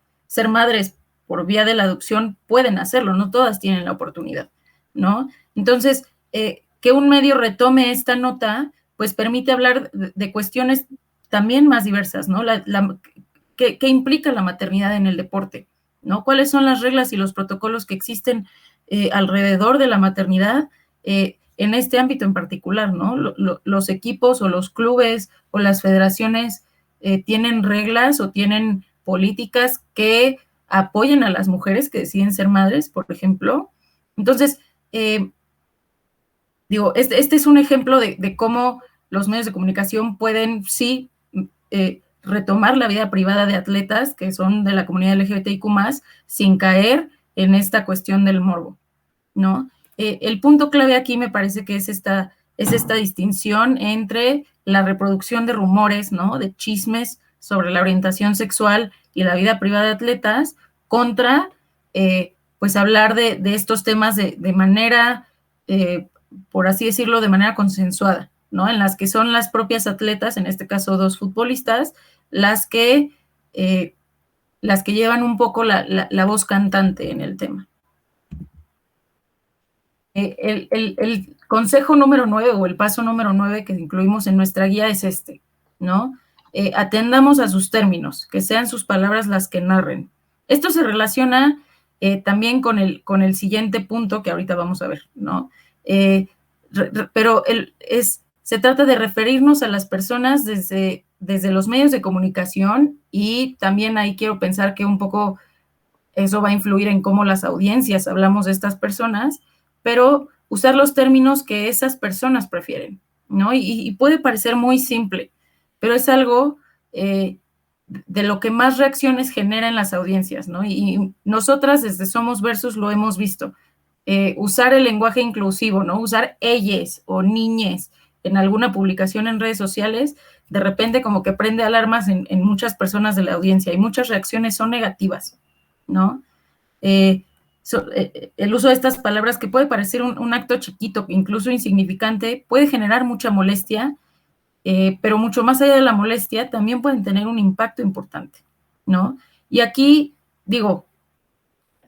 por vía de la adopción pueden hacerlo, no todas tienen la oportunidad, ¿no? Entonces, que un medio retome esta nota, pues permite hablar de cuestiones también más diversas, ¿no? ¿Qué implica la maternidad en el deporte? ¿No? ¿Cuáles son las reglas y los protocolos que existen alrededor de la maternidad en este ámbito en particular, ¿no? Los equipos o los clubes o las federaciones tienen reglas o tienen políticas que apoyen a las mujeres que deciden ser madres, por ejemplo. Entonces, este es un ejemplo de cómo los medios de comunicación pueden, sí, retomar la vida privada de atletas que son de la comunidad LGBTIQ+, sin caer en esta cuestión del morbo, ¿no? El punto clave aquí me parece que es esta distinción entre la reproducción de rumores, ¿no? De chismes sobre la orientación sexual y la vida privada de atletas contra, pues, hablar de estos temas de manera, por así decirlo, de manera consensuada, ¿no? En las que son las propias atletas, en este caso dos futbolistas, las que llevan un poco la voz cantante en el tema. El consejo número 9 o el paso número 9 que incluimos en nuestra guía es este, ¿no? Atendamos a sus términos, que sean sus palabras las que narren. Esto se relaciona también con el siguiente punto que ahorita vamos a ver, ¿no? Pero se trata de referirnos a las personas desde los medios de comunicación y también ahí quiero pensar que un poco eso va a influir en cómo las audiencias hablamos de estas personas, pero usar los términos que esas personas prefieren, ¿no? Y puede parecer muy simple, pero es algo de lo que más reacciones genera en las audiencias, ¿no? Y nosotras desde Somos Versus lo hemos visto. Usar el lenguaje inclusivo, ¿no? Usar ellas o niñes en alguna publicación en redes sociales, de repente como que prende alarmas en muchas personas de la audiencia y muchas reacciones son negativas, ¿no? El uso de estas palabras que puede parecer un acto chiquito, incluso insignificante, puede generar mucha molestia, pero mucho más allá de la molestia también pueden tener un impacto importante, ¿no? Y aquí,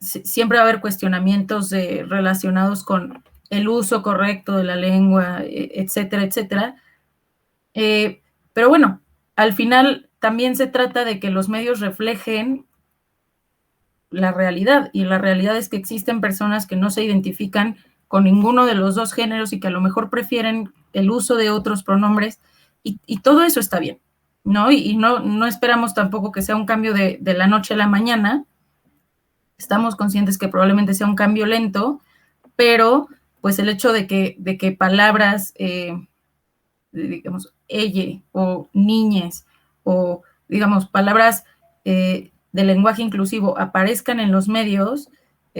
siempre va a haber cuestionamientos relacionados con el uso correcto de la lengua, etcétera, etcétera. Pero bueno, al final también se trata de que los medios reflejen la realidad, y la realidad es que existen personas que no se identifican con ninguno de los dos géneros y que a lo mejor prefieren el uso de otros pronombres, y todo eso está bien, ¿no? Y no esperamos tampoco que sea un cambio de la noche a la mañana. Estamos conscientes que probablemente sea un cambio lento, pero pues el hecho de que palabras, digamos, ella o niñes, o digamos, palabras de lenguaje inclusivo aparezcan en los medios,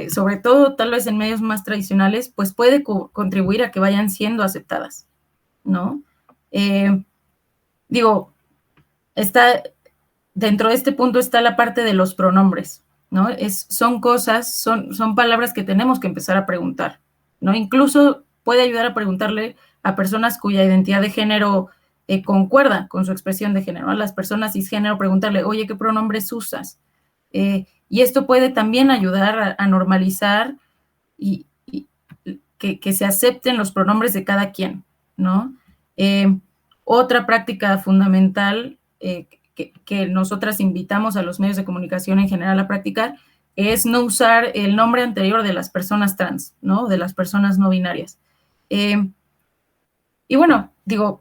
sobre todo tal vez en medios más tradicionales, pues puede contribuir a que vayan siendo aceptadas, ¿no? Digo, dentro de este punto está la parte de los pronombres, ¿no? Son palabras que tenemos que empezar a preguntar, ¿no? Incluso puede ayudar a preguntarle a personas cuya identidad de género concuerda con su expresión de género, a las personas cisgénero, preguntarle, oye, ¿qué pronombres usas? Y esto puede también ayudar a normalizar y que se acepten los pronombres de cada quien, ¿no? Otra práctica fundamental que nosotras invitamos a los medios de comunicación en general a practicar es no usar el nombre anterior de las personas trans, ¿no? De las personas no binarias. Y bueno, digo,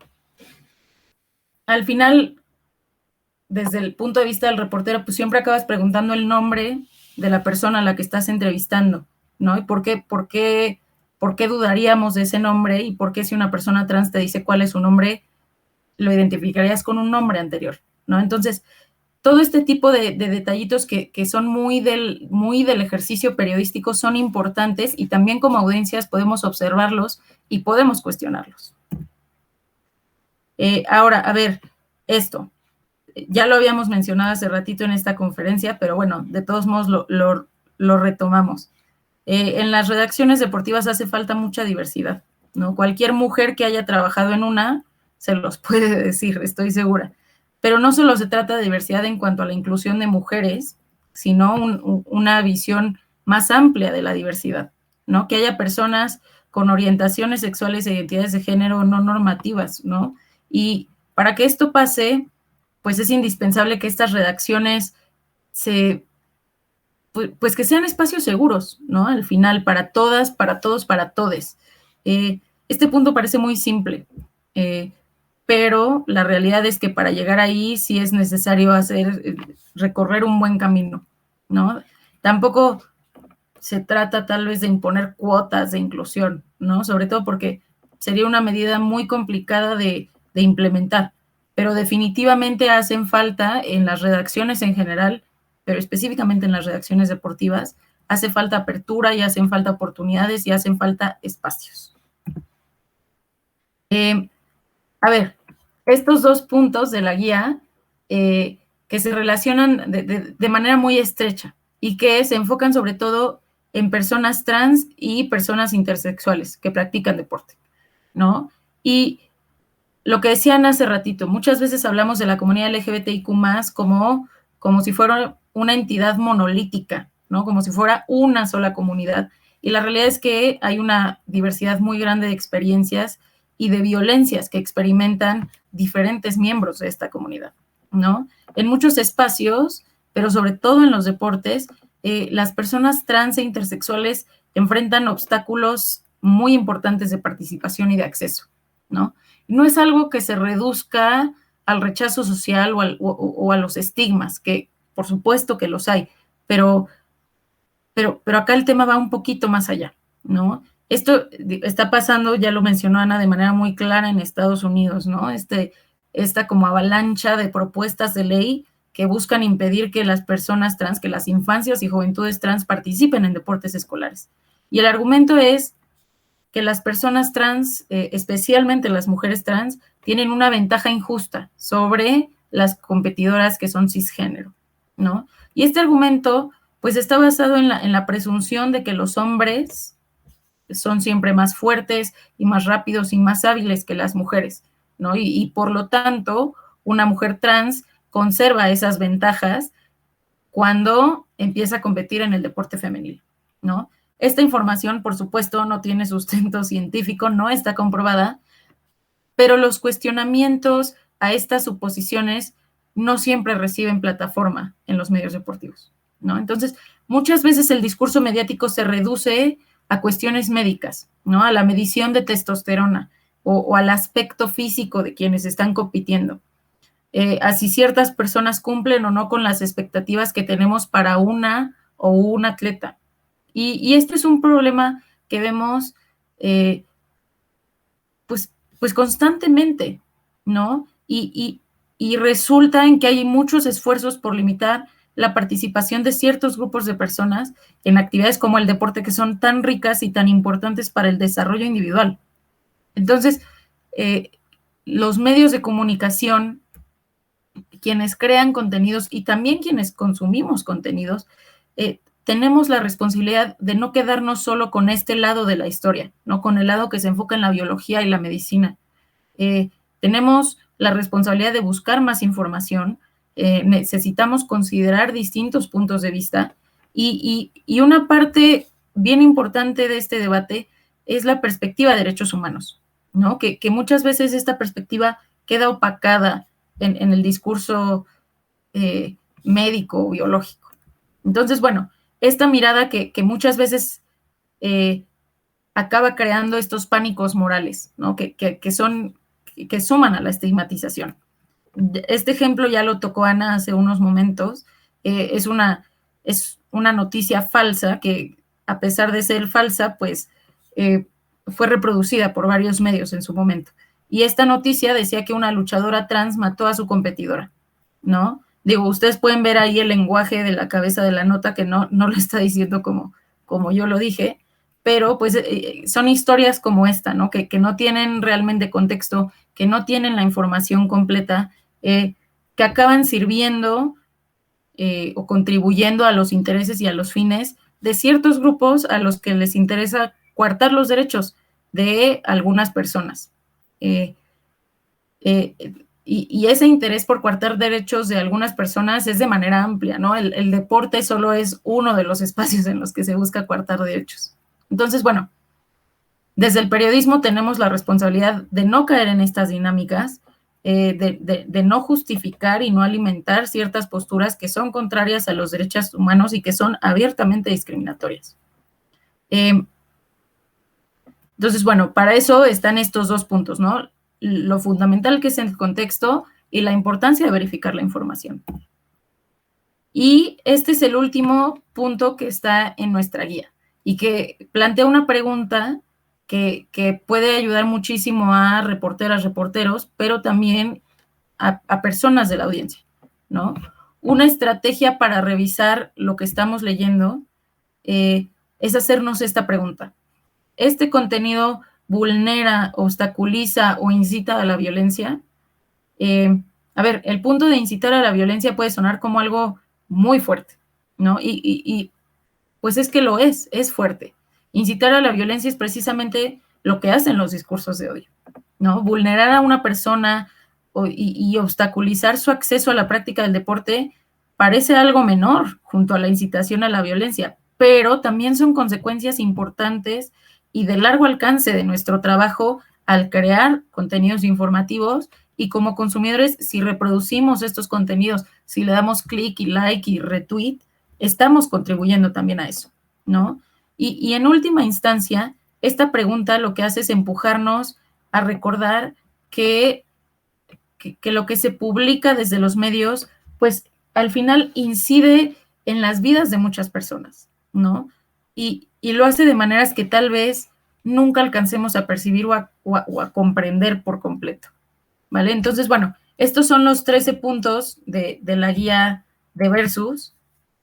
al final, desde el punto de vista del reportero, pues siempre acabas preguntando el nombre de la persona a la que estás entrevistando, ¿no? ¿Y por qué dudaríamos de ese nombre? ¿Y por qué si una persona trans te dice cuál es su nombre, lo identificarías con un nombre anterior, ¿no? Entonces, todo este tipo de detallitos que son muy del ejercicio periodístico son importantes y también como audiencias podemos observarlos y podemos cuestionarlos. Ahora, a ver, esto, ya lo habíamos mencionado hace ratito en esta conferencia, pero bueno, de todos modos lo retomamos. En las redacciones deportivas hace falta mucha diversidad, ¿no? Cualquier mujer que haya trabajado en una se los puede decir, estoy segura. Pero no solo se trata de diversidad en cuanto a la inclusión de mujeres, sino una visión más amplia de la diversidad, ¿no? Que haya personas con orientaciones sexuales e identidades de género no normativas, ¿no? Y para que esto pase, pues es indispensable que estas redacciones pues que sean espacios seguros, ¿no? Al final, para todas, para todos, para todes. Este punto parece muy simple, pero la realidad es que para llegar ahí sí es necesario recorrer un buen camino, ¿no? Tampoco se trata tal vez de imponer cuotas de inclusión, ¿no? Sobre todo porque sería una medida muy complicada de implementar, pero definitivamente hacen falta en las redacciones en general, pero específicamente en las redacciones deportivas, hace falta apertura y hacen falta oportunidades y hacen falta espacios. A ver, estos dos puntos de la guía que se relacionan de manera muy estrecha y que se enfocan sobre todo en personas trans y personas intersexuales que practican deporte, ¿no? Y lo que decían hace ratito, muchas veces hablamos de la comunidad LGBTIQ+, como si fuera una entidad monolítica, ¿no? Como si fuera una sola comunidad. Y la realidad es que hay una diversidad muy grande de experiencias y de violencias que experimentan diferentes miembros de esta comunidad, ¿no? En muchos espacios, pero sobre todo en los deportes, las personas trans e intersexuales enfrentan obstáculos muy importantes de participación y de acceso, ¿no? No es algo que se reduzca al rechazo social o a los estigmas, que por supuesto que los hay, pero acá el tema va un poquito más allá, ¿no? Esto está pasando, ya lo mencionó Ana, de manera muy clara en Estados Unidos, ¿no? Esta como avalancha de propuestas de ley que buscan impedir que las personas trans, que las infancias y juventudes trans participen en deportes escolares. Y el argumento es que las personas trans, especialmente las mujeres trans, tienen una ventaja injusta sobre las competidoras que son cisgénero, ¿no? Y este argumento, pues, está basado en la presunción de que los hombres son siempre más fuertes y más rápidos y más hábiles que las mujeres, ¿no? Y por lo tanto, una mujer trans conserva esas ventajas cuando empieza a competir en el deporte femenil, ¿no? Esta información, por supuesto, no tiene sustento científico, no está comprobada, pero los cuestionamientos a estas suposiciones no siempre reciben plataforma en los medios deportivos, ¿no? Entonces, muchas veces el discurso mediático se reduce a cuestiones médicas, ¿no? A la medición de testosterona o al aspecto físico de quienes están compitiendo. A si ciertas personas cumplen o no con las expectativas que tenemos para una o un atleta. Y este es un problema que vemos pues constantemente, ¿no? Y resulta en que hay muchos esfuerzos por limitar la participación de ciertos grupos de personas en actividades como el deporte, que son tan ricas y tan importantes para el desarrollo individual. Entonces, los medios de comunicación, quienes crean contenidos y también quienes consumimos contenidos, tenemos la responsabilidad de no quedarnos solo con este lado de la historia, no con el lado que se enfoca en la biología y la medicina. Tenemos la responsabilidad de buscar más información, necesitamos considerar distintos puntos de vista y una parte bien importante de este debate es la perspectiva de derechos humanos, ¿no? Que muchas veces esta perspectiva queda opacada en el discurso médico o biológico. Entonces, bueno, esta mirada que muchas veces acaba creando estos pánicos morales, ¿no? Que suman a la estigmatización. Este ejemplo ya lo tocó Ana hace unos momentos. Es una noticia falsa que, a pesar de ser falsa, pues fue reproducida por varios medios en su momento. Y esta noticia decía que una luchadora trans mató a su competidora, ¿no? Digo, ustedes pueden ver ahí el lenguaje de la cabeza de la nota, que no lo está diciendo como yo lo dije, pero pues son historias como esta, ¿no? Que no tienen realmente contexto, que no tienen la información completa, que acaban sirviendo o contribuyendo a los intereses y a los fines de ciertos grupos a los que les interesa coartar los derechos de algunas personas. Y ese interés por coartar derechos de algunas personas es de manera amplia, ¿no? El deporte solo es uno de los espacios en los que se busca coartar derechos. Entonces, bueno, desde el periodismo tenemos la responsabilidad de no caer en estas dinámicas, de no justificar y no alimentar ciertas posturas que son contrarias a los derechos humanos y que son abiertamente discriminatorias. Entonces, bueno, para eso están estos dos puntos, ¿no? Lo fundamental que es el contexto y la importancia de verificar la información. Y este es el último punto que está en nuestra guía y que plantea una pregunta que puede ayudar muchísimo a reporteras, reporteros, pero también a personas de la audiencia, ¿no? Una estrategia para revisar lo que estamos leyendo es hacernos esta pregunta. ¿Este contenido vulnera, obstaculiza o incita a la violencia? A ver, el punto de incitar a la violencia puede sonar como algo muy fuerte, ¿no? Y pues es que lo es fuerte. Incitar a la violencia es precisamente lo que hacen los discursos de odio, ¿no? Vulnerar a una persona y obstaculizar su acceso a la práctica del deporte parece algo menor junto a la incitación a la violencia, pero también son consecuencias importantes y de largo alcance de nuestro trabajo al crear contenidos informativos y como consumidores, si reproducimos estos contenidos, si le damos clic y like y retweet, estamos contribuyendo también a eso, ¿no? Y en última instancia, esta pregunta lo que hace es empujarnos a recordar que lo que se publica desde los medios, pues al final incide en las vidas de muchas personas, ¿no? Y lo hace de maneras que tal vez nunca alcancemos a percibir o a comprender por completo, ¿vale? Entonces, bueno, estos son los 13 puntos de la guía de Versus,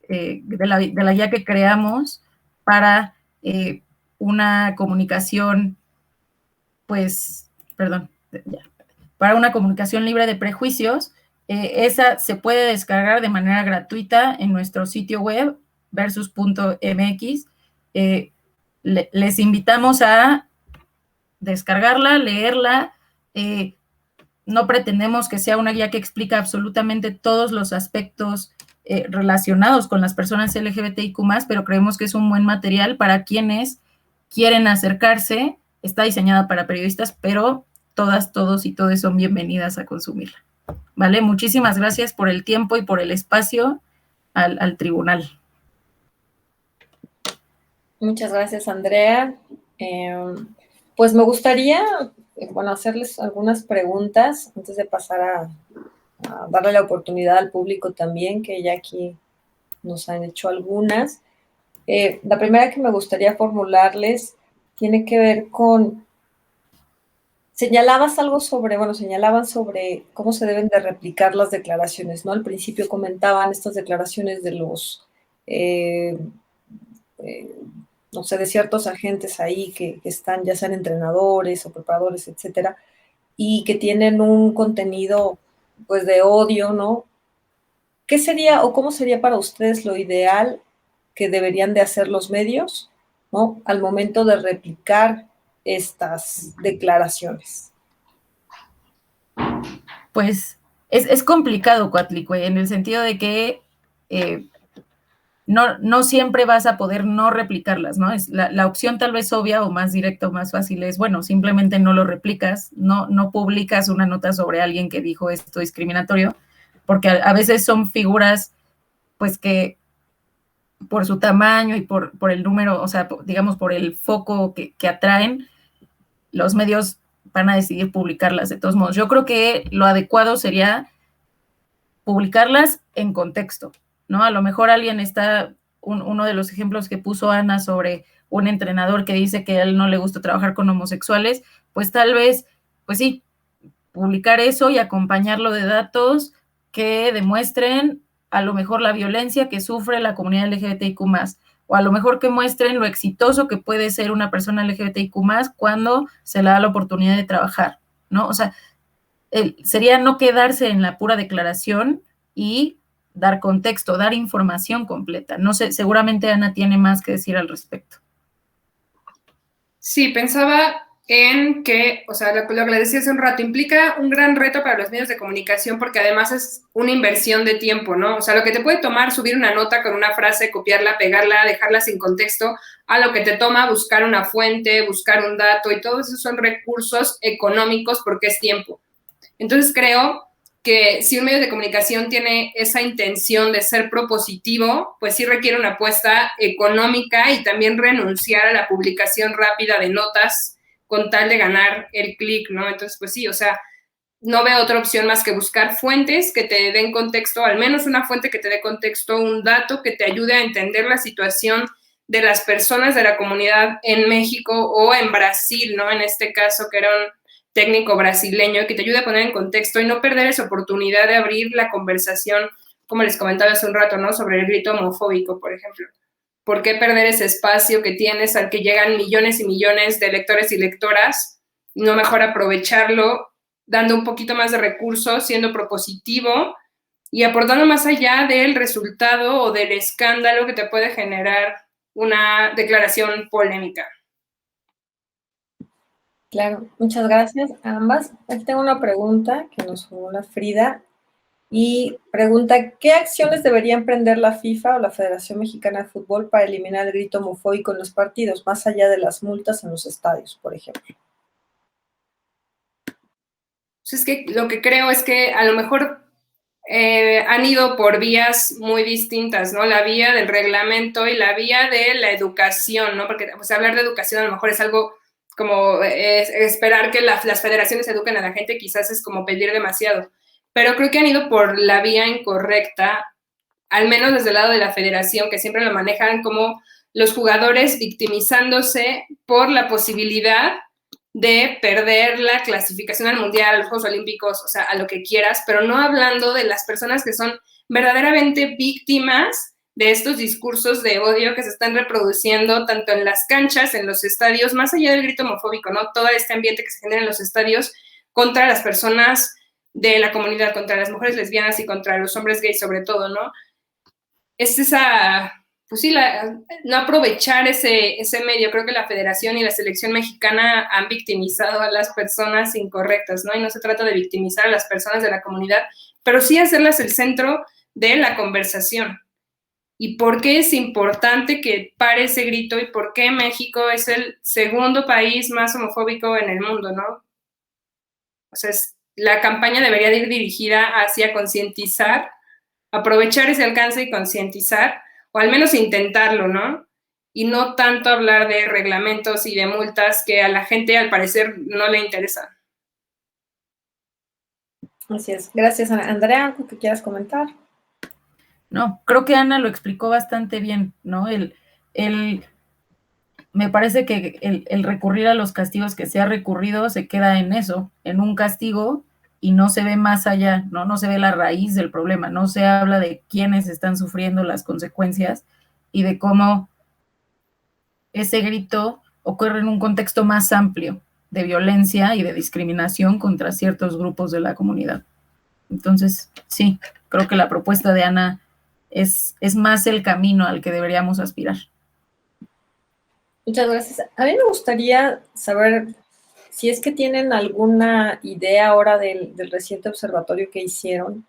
de la guía que creamos para una comunicación, pues, perdón, ya, para una comunicación libre de prejuicios. Esa se puede descargar de manera gratuita en nuestro sitio web, versus.mx. Les invitamos a descargarla, leerla. No pretendemos que sea una guía que explica absolutamente todos los aspectos relacionados con las personas LGBTIQ+, pero creemos que es un buen material para quienes quieren acercarse. Está diseñada para periodistas, pero todas, todos y todas son bienvenidas a consumirla. ¿Vale? Muchísimas gracias por el tiempo y por el espacio al tribunal. Muchas gracias, Andrea. Pues me gustaría, hacerles algunas preguntas antes de pasar a darle la oportunidad al público también, que ya aquí nos han hecho algunas. La primera que me gustaría formularles tiene que ver con... Señalaban sobre cómo se deben de replicar las declaraciones, ¿no? Al principio comentaban estas declaraciones de los, eh, eh, no sé, de ciertos agentes ahí que están, ya sean entrenadores o preparadores, etcétera, y que tienen un contenido, pues, de odio, ¿no? ¿Qué sería o cómo sería para ustedes lo ideal que deberían de hacer los medios, ¿no? Al momento de replicar estas declaraciones? Pues es complicado, Coatlicue, en el sentido de que no siempre vas a poder no replicarlas, ¿no? Es la opción tal vez obvia o más directa o más fácil es, bueno, simplemente no lo replicas, no publicas una nota sobre alguien que dijo esto discriminatorio, porque a veces son figuras, pues que por su tamaño y por el número, o sea, digamos, por el foco que atraen, los medios van a decidir publicarlas de todos modos. Yo creo que lo adecuado sería publicarlas en contexto, ¿no? A lo mejor alguien está, uno de los ejemplos que puso Ana sobre un entrenador que dice que a él no le gusta trabajar con homosexuales, pues tal vez, pues sí, publicar eso y acompañarlo de datos que demuestren a lo mejor la violencia que sufre la comunidad LGBTIQ+, o a lo mejor que muestren lo exitoso que puede ser una persona LGBTIQ+, cuando se le da la oportunidad de trabajar, ¿no? O sea, sería no quedarse en la pura declaración y dar contexto, dar información completa. No sé, seguramente Ana tiene más que decir al respecto. Sí, pensaba en que, o sea, lo que le decía hace un rato, implica un gran reto para los medios de comunicación porque además es una inversión de tiempo, ¿no? O sea, lo que te puede tomar subir una nota con una frase, copiarla, pegarla, dejarla sin contexto, a lo que te toma buscar una fuente, buscar un dato, y todos esos son recursos económicos porque es tiempo. Entonces creo que si un medio de comunicación tiene esa intención de ser propositivo, pues sí requiere una apuesta económica y también renunciar a la publicación rápida de notas con tal de ganar el clic, ¿no? Entonces, pues sí, o sea, no veo otra opción más que buscar fuentes que te den contexto, al menos una fuente que te dé contexto, un dato que te ayude a entender la situación de las personas de la comunidad en México o en Brasil, ¿no? En este caso, que era un técnico brasileño, que te ayude a poner en contexto y no perder esa oportunidad de abrir la conversación, como les comentaba hace un rato, ¿no? Sobre el grito homofóbico, por ejemplo. ¿Por qué perder ese espacio que tienes al que llegan millones y millones de lectores y lectoras? No mejor aprovecharlo dando un poquito más de recursos, siendo propositivo y aportando más allá del resultado o del escándalo que te puede generar una declaración polémica. Claro, muchas gracias a ambas. Aquí tengo una pregunta que nos formula Frida y pregunta, ¿qué acciones debería emprender la FIFA o la Federación Mexicana de Fútbol para eliminar el grito homofóbico en los partidos, más allá de las multas en los estadios, por ejemplo? Pues es que lo que creo es que a lo mejor han ido por vías muy distintas, ¿no? La vía del reglamento y la vía de la educación, ¿no? Porque pues, hablar de educación a lo mejor es algo como esperar que las federaciones eduquen a la gente, quizás es como pedir demasiado. Pero creo que han ido por la vía incorrecta, al menos desde el lado de la federación, que siempre lo manejan como los jugadores victimizándose por la posibilidad de perder la clasificación al Mundial, a los Juegos Olímpicos, o sea, a lo que quieras, pero no hablando de las personas que son verdaderamente víctimas de estos discursos de odio que se están reproduciendo tanto en las canchas, en los estadios, más allá del grito homofóbico, ¿no? Todo este ambiente que se genera en los estadios contra las personas de la comunidad, contra las mujeres lesbianas y contra los hombres gays sobre todo, ¿no? Es esa, pues sí, no aprovechar ese medio. Creo que la federación y la selección mexicana han victimizado a las personas incorrectas, ¿no? Y no se trata de victimizar a las personas de la comunidad, pero sí hacerlas el centro de la conversación. ¿Y por qué es importante que pare ese grito? ¿Y por qué México es el segundo país más homofóbico en el mundo, no? O sea, la campaña debería de ir dirigida hacia concientizar, aprovechar ese alcance y concientizar, o al menos intentarlo, ¿no? Y no tanto hablar de reglamentos y de multas que a la gente al parecer no le interesan. Así es. Gracias, Ana. Andrea, ¿algo que quieras comentar? No, creo que Ana lo explicó bastante bien, ¿no? me parece que el recurrir a los castigos que se ha recurrido se queda en eso, en un castigo, y no se ve más allá, no se ve la raíz del problema, no se habla de quiénes están sufriendo las consecuencias y de cómo ese grito ocurre en un contexto más amplio de violencia y de discriminación contra ciertos grupos de la comunidad. Entonces, sí, creo que la propuesta de Ana es más el camino al que deberíamos aspirar. Muchas gracias. A mí me gustaría saber si es que tienen alguna idea ahora del reciente observatorio que hicieron,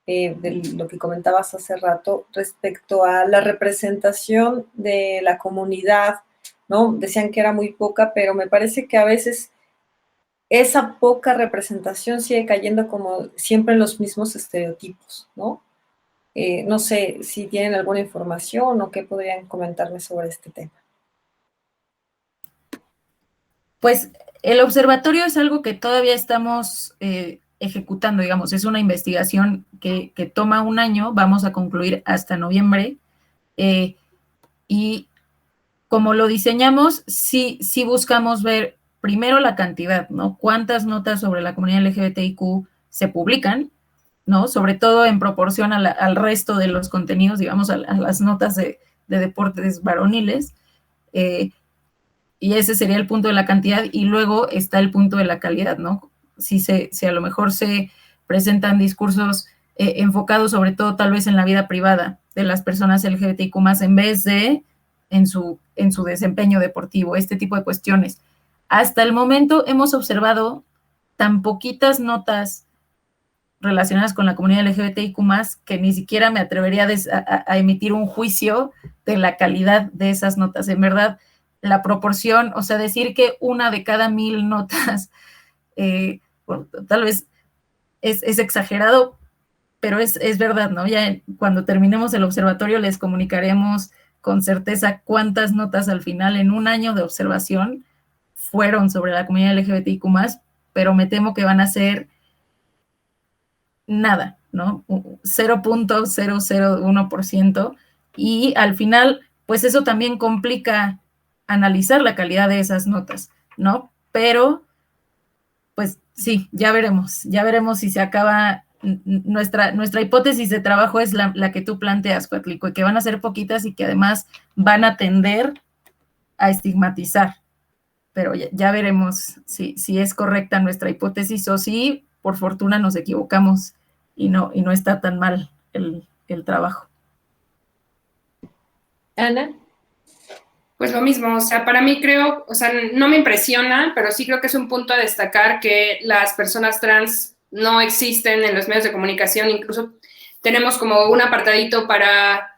de lo que comentabas hace rato, respecto a la representación de la comunidad, ¿no? Decían que era muy poca, pero me parece que a veces esa poca representación sigue cayendo como siempre en los mismos estereotipos, ¿no? No sé si tienen alguna información o qué podrían comentarme sobre este tema. Pues el observatorio es algo que todavía estamos ejecutando, digamos, es una investigación que toma un año, vamos a concluir hasta noviembre, y como lo diseñamos, sí buscamos ver primero la cantidad, ¿no? Cuántas notas sobre la comunidad LGBTIQ se publican, ¿no? Sobre todo en proporción al resto de los contenidos, digamos, a las notas de deportes varoniles, y ese sería el punto de la cantidad, y luego está el punto de la calidad, ¿no? Si a lo mejor se presentan discursos enfocados sobre todo tal vez en la vida privada de las personas LGBTIQ+, en vez de en su desempeño deportivo, este tipo de cuestiones. Hasta el momento hemos observado tan poquitas notas relacionadas con la comunidad LGBTIQ+, que ni siquiera me atrevería a emitir un juicio de la calidad de esas notas. En verdad, la proporción, o sea, decir que 1 de cada 1000 notas, bueno, tal vez es exagerado, pero es verdad, ¿no? Ya cuando terminemos el observatorio les comunicaremos con certeza cuántas notas al final en un año de observación fueron sobre la comunidad LGBTIQ+, pero me temo que van a ser nada, ¿no? 0.001%, y al final, pues eso también complica analizar la calidad de esas notas, ¿no? Pero, pues sí, ya veremos si se acaba. Nuestra hipótesis de trabajo es la que tú planteas, Cuatlico, y que van a ser poquitas y que además van a tender a estigmatizar, pero ya veremos si es correcta nuestra hipótesis o si, por fortuna, nos equivocamos y no está tan mal el trabajo. Ana. Pues lo mismo, o sea, para mí creo, o sea, no me impresiona, pero sí creo que es un punto a destacar que las personas trans no existen en los medios de comunicación, incluso tenemos como un apartadito para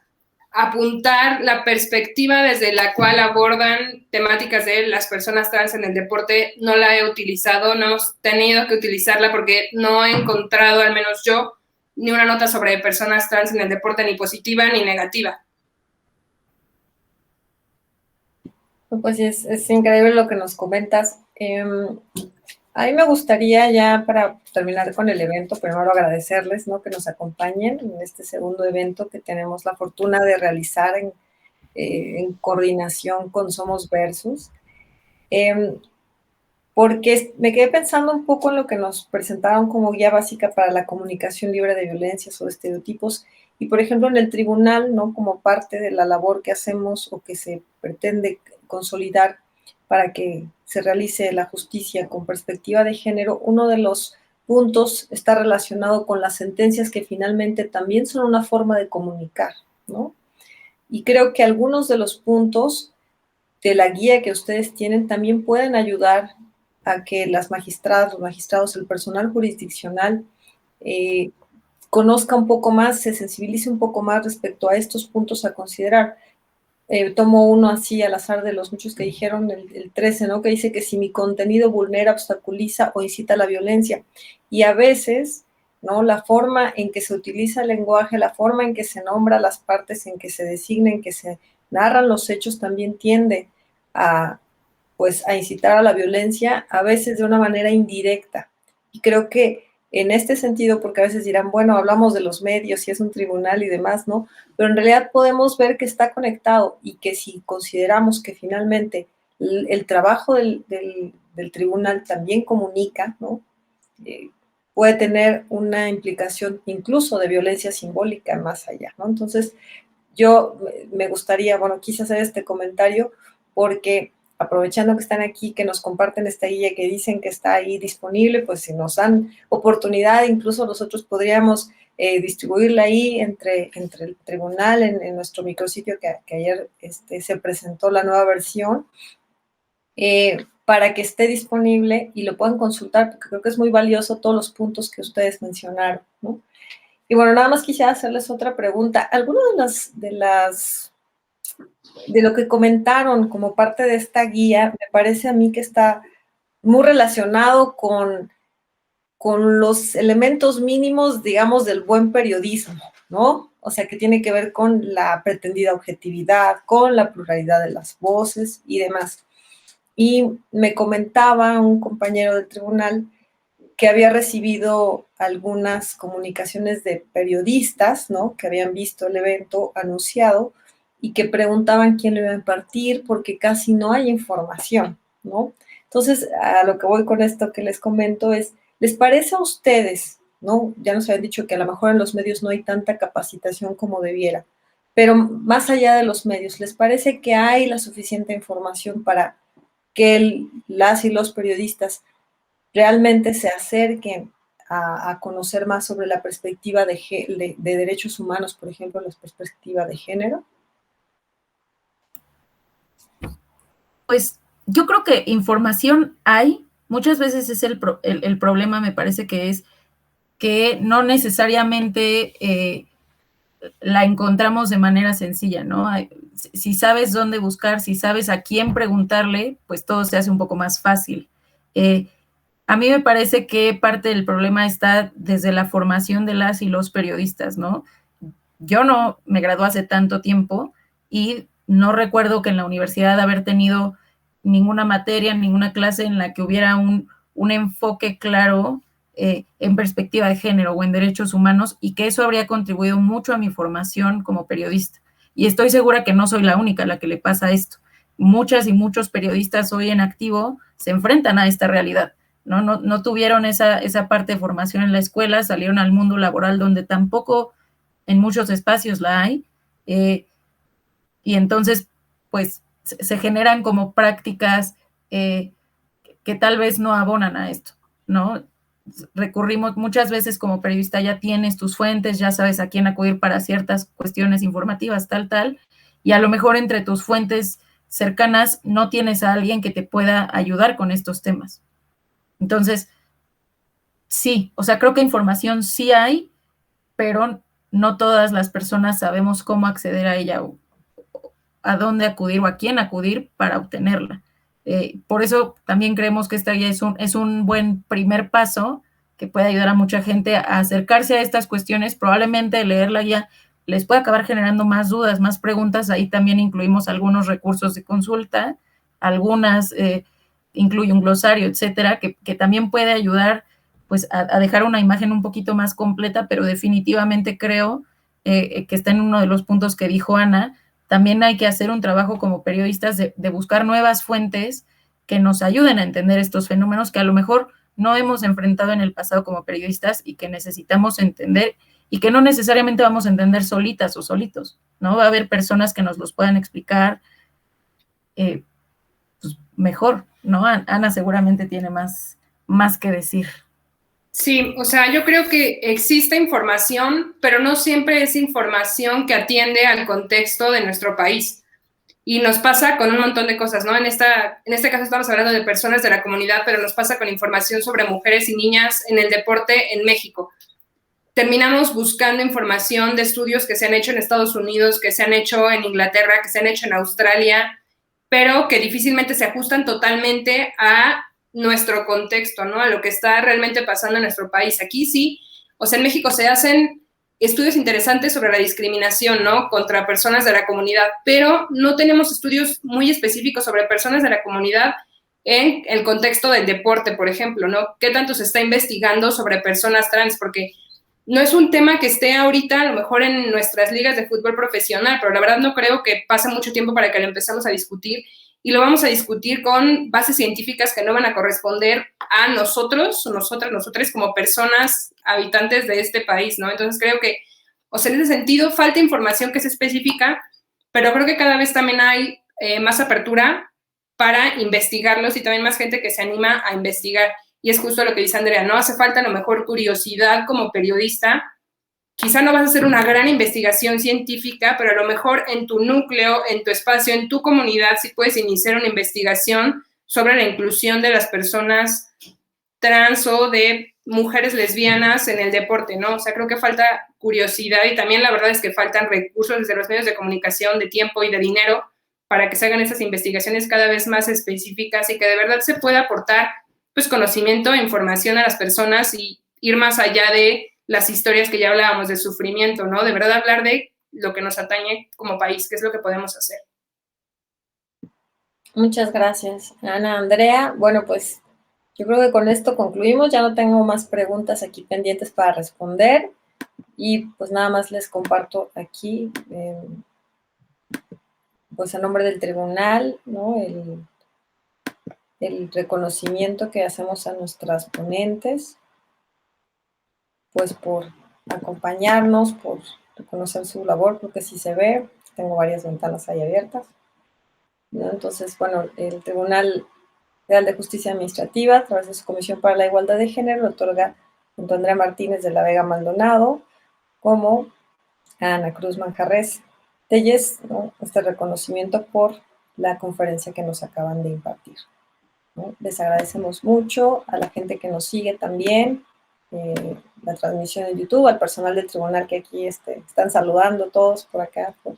apuntar la perspectiva desde la cual abordan temáticas de las personas trans en el deporte. No la he utilizado, no hemos tenido que utilizarla porque no he encontrado, al menos yo, ni una nota sobre personas trans en el deporte, ni positiva ni negativa. Pues es increíble lo que nos comentas. A mí me gustaría ya para terminar con el evento, primero agradecerles, ¿no?, que nos acompañen en este segundo evento que tenemos la fortuna de realizar en coordinación con Somos Versus, porque me quedé pensando un poco en lo que nos presentaron como guía básica para la comunicación libre de violencias o estereotipos, y por ejemplo en el tribunal, ¿no?, como parte de la labor que hacemos o que se pretende consolidar para que se realice la justicia con perspectiva de género, uno de los puntos está relacionado con las sentencias que finalmente también son una forma de comunicar, ¿no? Y creo que algunos de los puntos de la guía que ustedes tienen también pueden ayudar a que las magistradas, los magistrados, el personal jurisdiccional conozca un poco más, se sensibilice un poco más respecto a estos puntos a considerar. Tomo uno así al azar de los muchos que dijeron, el 13, ¿no?, que dice que si mi contenido vulnera, obstaculiza o incita a la violencia. Y a veces, ¿no?, la forma en que se utiliza el lenguaje, la forma en que se nombra las partes, en que se designen, que se narran los hechos, también tiende a incitar a la violencia, a veces de una manera indirecta. Y creo que en este sentido, porque a veces dirán, bueno, hablamos de los medios y es un tribunal y demás, ¿no? Pero en realidad podemos ver que está conectado y que si consideramos que finalmente el trabajo del tribunal también comunica, ¿no? Puede tener una implicación incluso de violencia simbólica más allá, ¿no? Entonces, yo me gustaría, bueno, quise hacer este comentario porque aprovechando que están aquí, que nos comparten esta guía, que dicen que está ahí disponible, pues si nos dan oportunidad, incluso nosotros podríamos distribuirla ahí entre el tribunal en nuestro micrositio que ayer se presentó la nueva versión, para que esté disponible y lo puedan consultar, porque creo que es muy valioso todos los puntos que ustedes mencionaron, ¿no? Y bueno, nada más quisiera hacerles otra pregunta. ¿Alguno de lo que comentaron como parte de esta guía, me parece a mí que está muy relacionado con los elementos mínimos, digamos, del buen periodismo, ¿no? O sea, que tiene que ver con la pretendida objetividad, con la pluralidad de las voces y demás. Y me comentaba un compañero del tribunal que había recibido algunas comunicaciones de periodistas, ¿no? Que habían visto el evento anunciado y que preguntaban quién lo iba a impartir porque casi no hay información, ¿no? Entonces, a lo que voy con esto que les comento es, ¿les parece a ustedes, ¿no? Ya nos habían dicho que a lo mejor en los medios no hay tanta capacitación como debiera, pero más allá de los medios, ¿les parece que hay la suficiente información para que las y los periodistas realmente se acerquen a conocer más sobre la perspectiva de derechos humanos, por ejemplo, la perspectiva de género? Pues yo creo que información hay, muchas veces es el problema, me parece que es que no necesariamente la encontramos de manera sencilla, ¿no? Si sabes dónde buscar, si sabes a quién preguntarle, pues todo se hace un poco más fácil. A mí me parece que parte del problema está desde la formación de las y los periodistas, ¿no? Yo no me gradué hace tanto tiempo y no recuerdo que en la universidad haber tenido ninguna materia, ninguna clase en la que hubiera un enfoque claro en perspectiva de género o en derechos humanos, y que eso habría contribuido mucho a mi formación como periodista. Y estoy segura que no soy la única a la que le pasa esto. Muchas y muchos periodistas hoy en activo se enfrentan a esta realidad. No tuvieron esa parte de formación en la escuela, salieron al mundo laboral donde tampoco en muchos espacios la hay, y entonces pues se generan como prácticas que tal vez no abonan a esto, ¿no? Recurrimos muchas veces como periodista, ya tienes tus fuentes, ya sabes a quién acudir para ciertas cuestiones informativas, tal, y a lo mejor entre tus fuentes cercanas no tienes a alguien que te pueda ayudar con estos temas. Entonces, sí, o sea, creo que información sí hay, pero no todas las personas sabemos cómo acceder a ella o a dónde acudir o a quién acudir para obtenerla. Por eso también creemos que esta guía es un buen primer paso que puede ayudar a mucha gente a acercarse a estas cuestiones. Probablemente leer la guía les puede acabar generando más dudas, más preguntas. Ahí también incluimos algunos recursos de consulta, algunas incluye un glosario, etcétera, que también puede ayudar pues a dejar una imagen un poquito más completa, pero definitivamente creo que está en uno de los puntos que dijo Ana. También hay que hacer un trabajo como periodistas de buscar nuevas fuentes que nos ayuden a entender estos fenómenos que a lo mejor no hemos enfrentado en el pasado como periodistas y que necesitamos entender, y que no necesariamente vamos a entender solitas o solitos, ¿no? Va a haber personas que nos los puedan explicar pues mejor, ¿no? Ana seguramente tiene más que decir. Sí, o sea, yo creo que existe información, pero no siempre es información que atiende al contexto de nuestro país. Y nos pasa con un montón de cosas, ¿no? En este caso estamos hablando de personas de la comunidad, pero nos pasa con información sobre mujeres y niñas en el deporte en México. Terminamos buscando información de estudios que se han hecho en Estados Unidos, que se han hecho en Inglaterra, que se han hecho en Australia, pero que difícilmente se ajustan totalmente a nuestro contexto, ¿no? A lo que está realmente pasando en nuestro país. Aquí sí, o sea, en México se hacen estudios interesantes sobre la discriminación, ¿no? Contra personas de la comunidad, pero no tenemos estudios muy específicos sobre personas de la comunidad en el contexto del deporte, por ejemplo, ¿no? ¿Qué tanto se está investigando sobre personas trans? Porque no es un tema que esté ahorita a lo mejor en nuestras ligas de fútbol profesional, pero la verdad no creo que pase mucho tiempo para que lo empecemos a discutir, y lo vamos a discutir con bases científicas que no van a corresponder a nosotros, o nosotras como personas habitantes de este país, ¿no? Entonces creo que, o sea, en ese sentido, falta información que es específica, pero creo que cada vez también hay más apertura para investigarlos y también más gente que se anima a investigar. Y es justo lo que dice Andrea, no hace falta a lo mejor curiosidad como periodista. Quizá no vas a hacer una gran investigación científica, pero a lo mejor en tu núcleo, en tu espacio, en tu comunidad, sí puedes iniciar una investigación sobre la inclusión de las personas trans o de mujeres lesbianas en el deporte, ¿no? O sea, creo que falta curiosidad y también la verdad es que faltan recursos desde los medios de comunicación, de tiempo y de dinero para que se hagan esas investigaciones cada vez más específicas y que de verdad se pueda aportar pues conocimiento e información a las personas y ir más allá de las historias que ya hablábamos de sufrimiento, ¿no? De verdad hablar de lo que nos atañe como país, qué es lo que podemos hacer. Muchas gracias, Ana, Andrea. Bueno, pues yo creo que con esto concluimos. Ya no tengo más preguntas aquí pendientes para responder. Y pues nada más les comparto aquí, pues a nombre del tribunal, ¿no? El reconocimiento que hacemos a nuestras ponentes, pues por acompañarnos, por reconocer su labor, porque sí se ve, tengo varias ventanas ahí abiertas, ¿no? Entonces, bueno, el Tribunal Federal de Justicia Administrativa, a través de su Comisión para la Igualdad de Género, le otorga junto a Andrea Martínez de la Vega Maldonado, como a Ana Cruz Manjarres Telles, ¿no? Este reconocimiento por la conferencia que nos acaban de impartir, ¿no? Les agradecemos mucho a la gente que nos sigue también, la transmisión en YouTube, al personal del tribunal que aquí están saludando todos por acá, por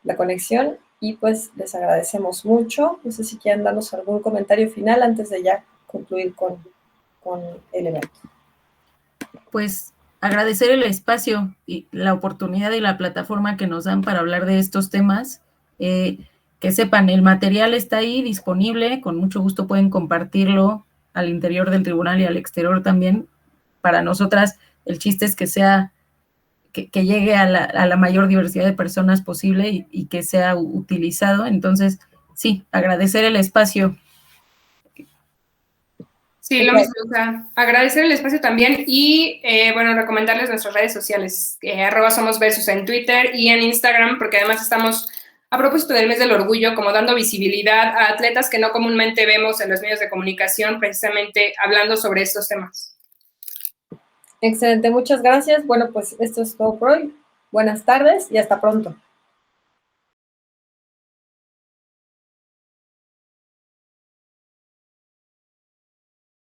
la conexión, y pues les agradecemos mucho. No sé si quieren darnos algún comentario final antes de ya concluir con el evento. Pues agradecer el espacio y la oportunidad y la plataforma que nos dan para hablar de estos temas. Que sepan, el material está ahí disponible, con mucho gusto pueden compartirlo al interior del tribunal y al exterior también. Para nosotras el chiste es que sea, que llegue a la mayor diversidad de personas posible y que sea utilizado. Entonces, sí, agradecer el espacio. Sí, lo mismo, o sea, agradecer el espacio también y, bueno, recomendarles nuestras redes sociales, @somosversus en Twitter y en Instagram, porque además estamos, a propósito del mes del orgullo, como dando visibilidad a atletas que no comúnmente vemos en los medios de comunicación, precisamente hablando sobre estos temas. Excelente, muchas gracias. Bueno, pues esto es todo por hoy. Buenas tardes y hasta pronto.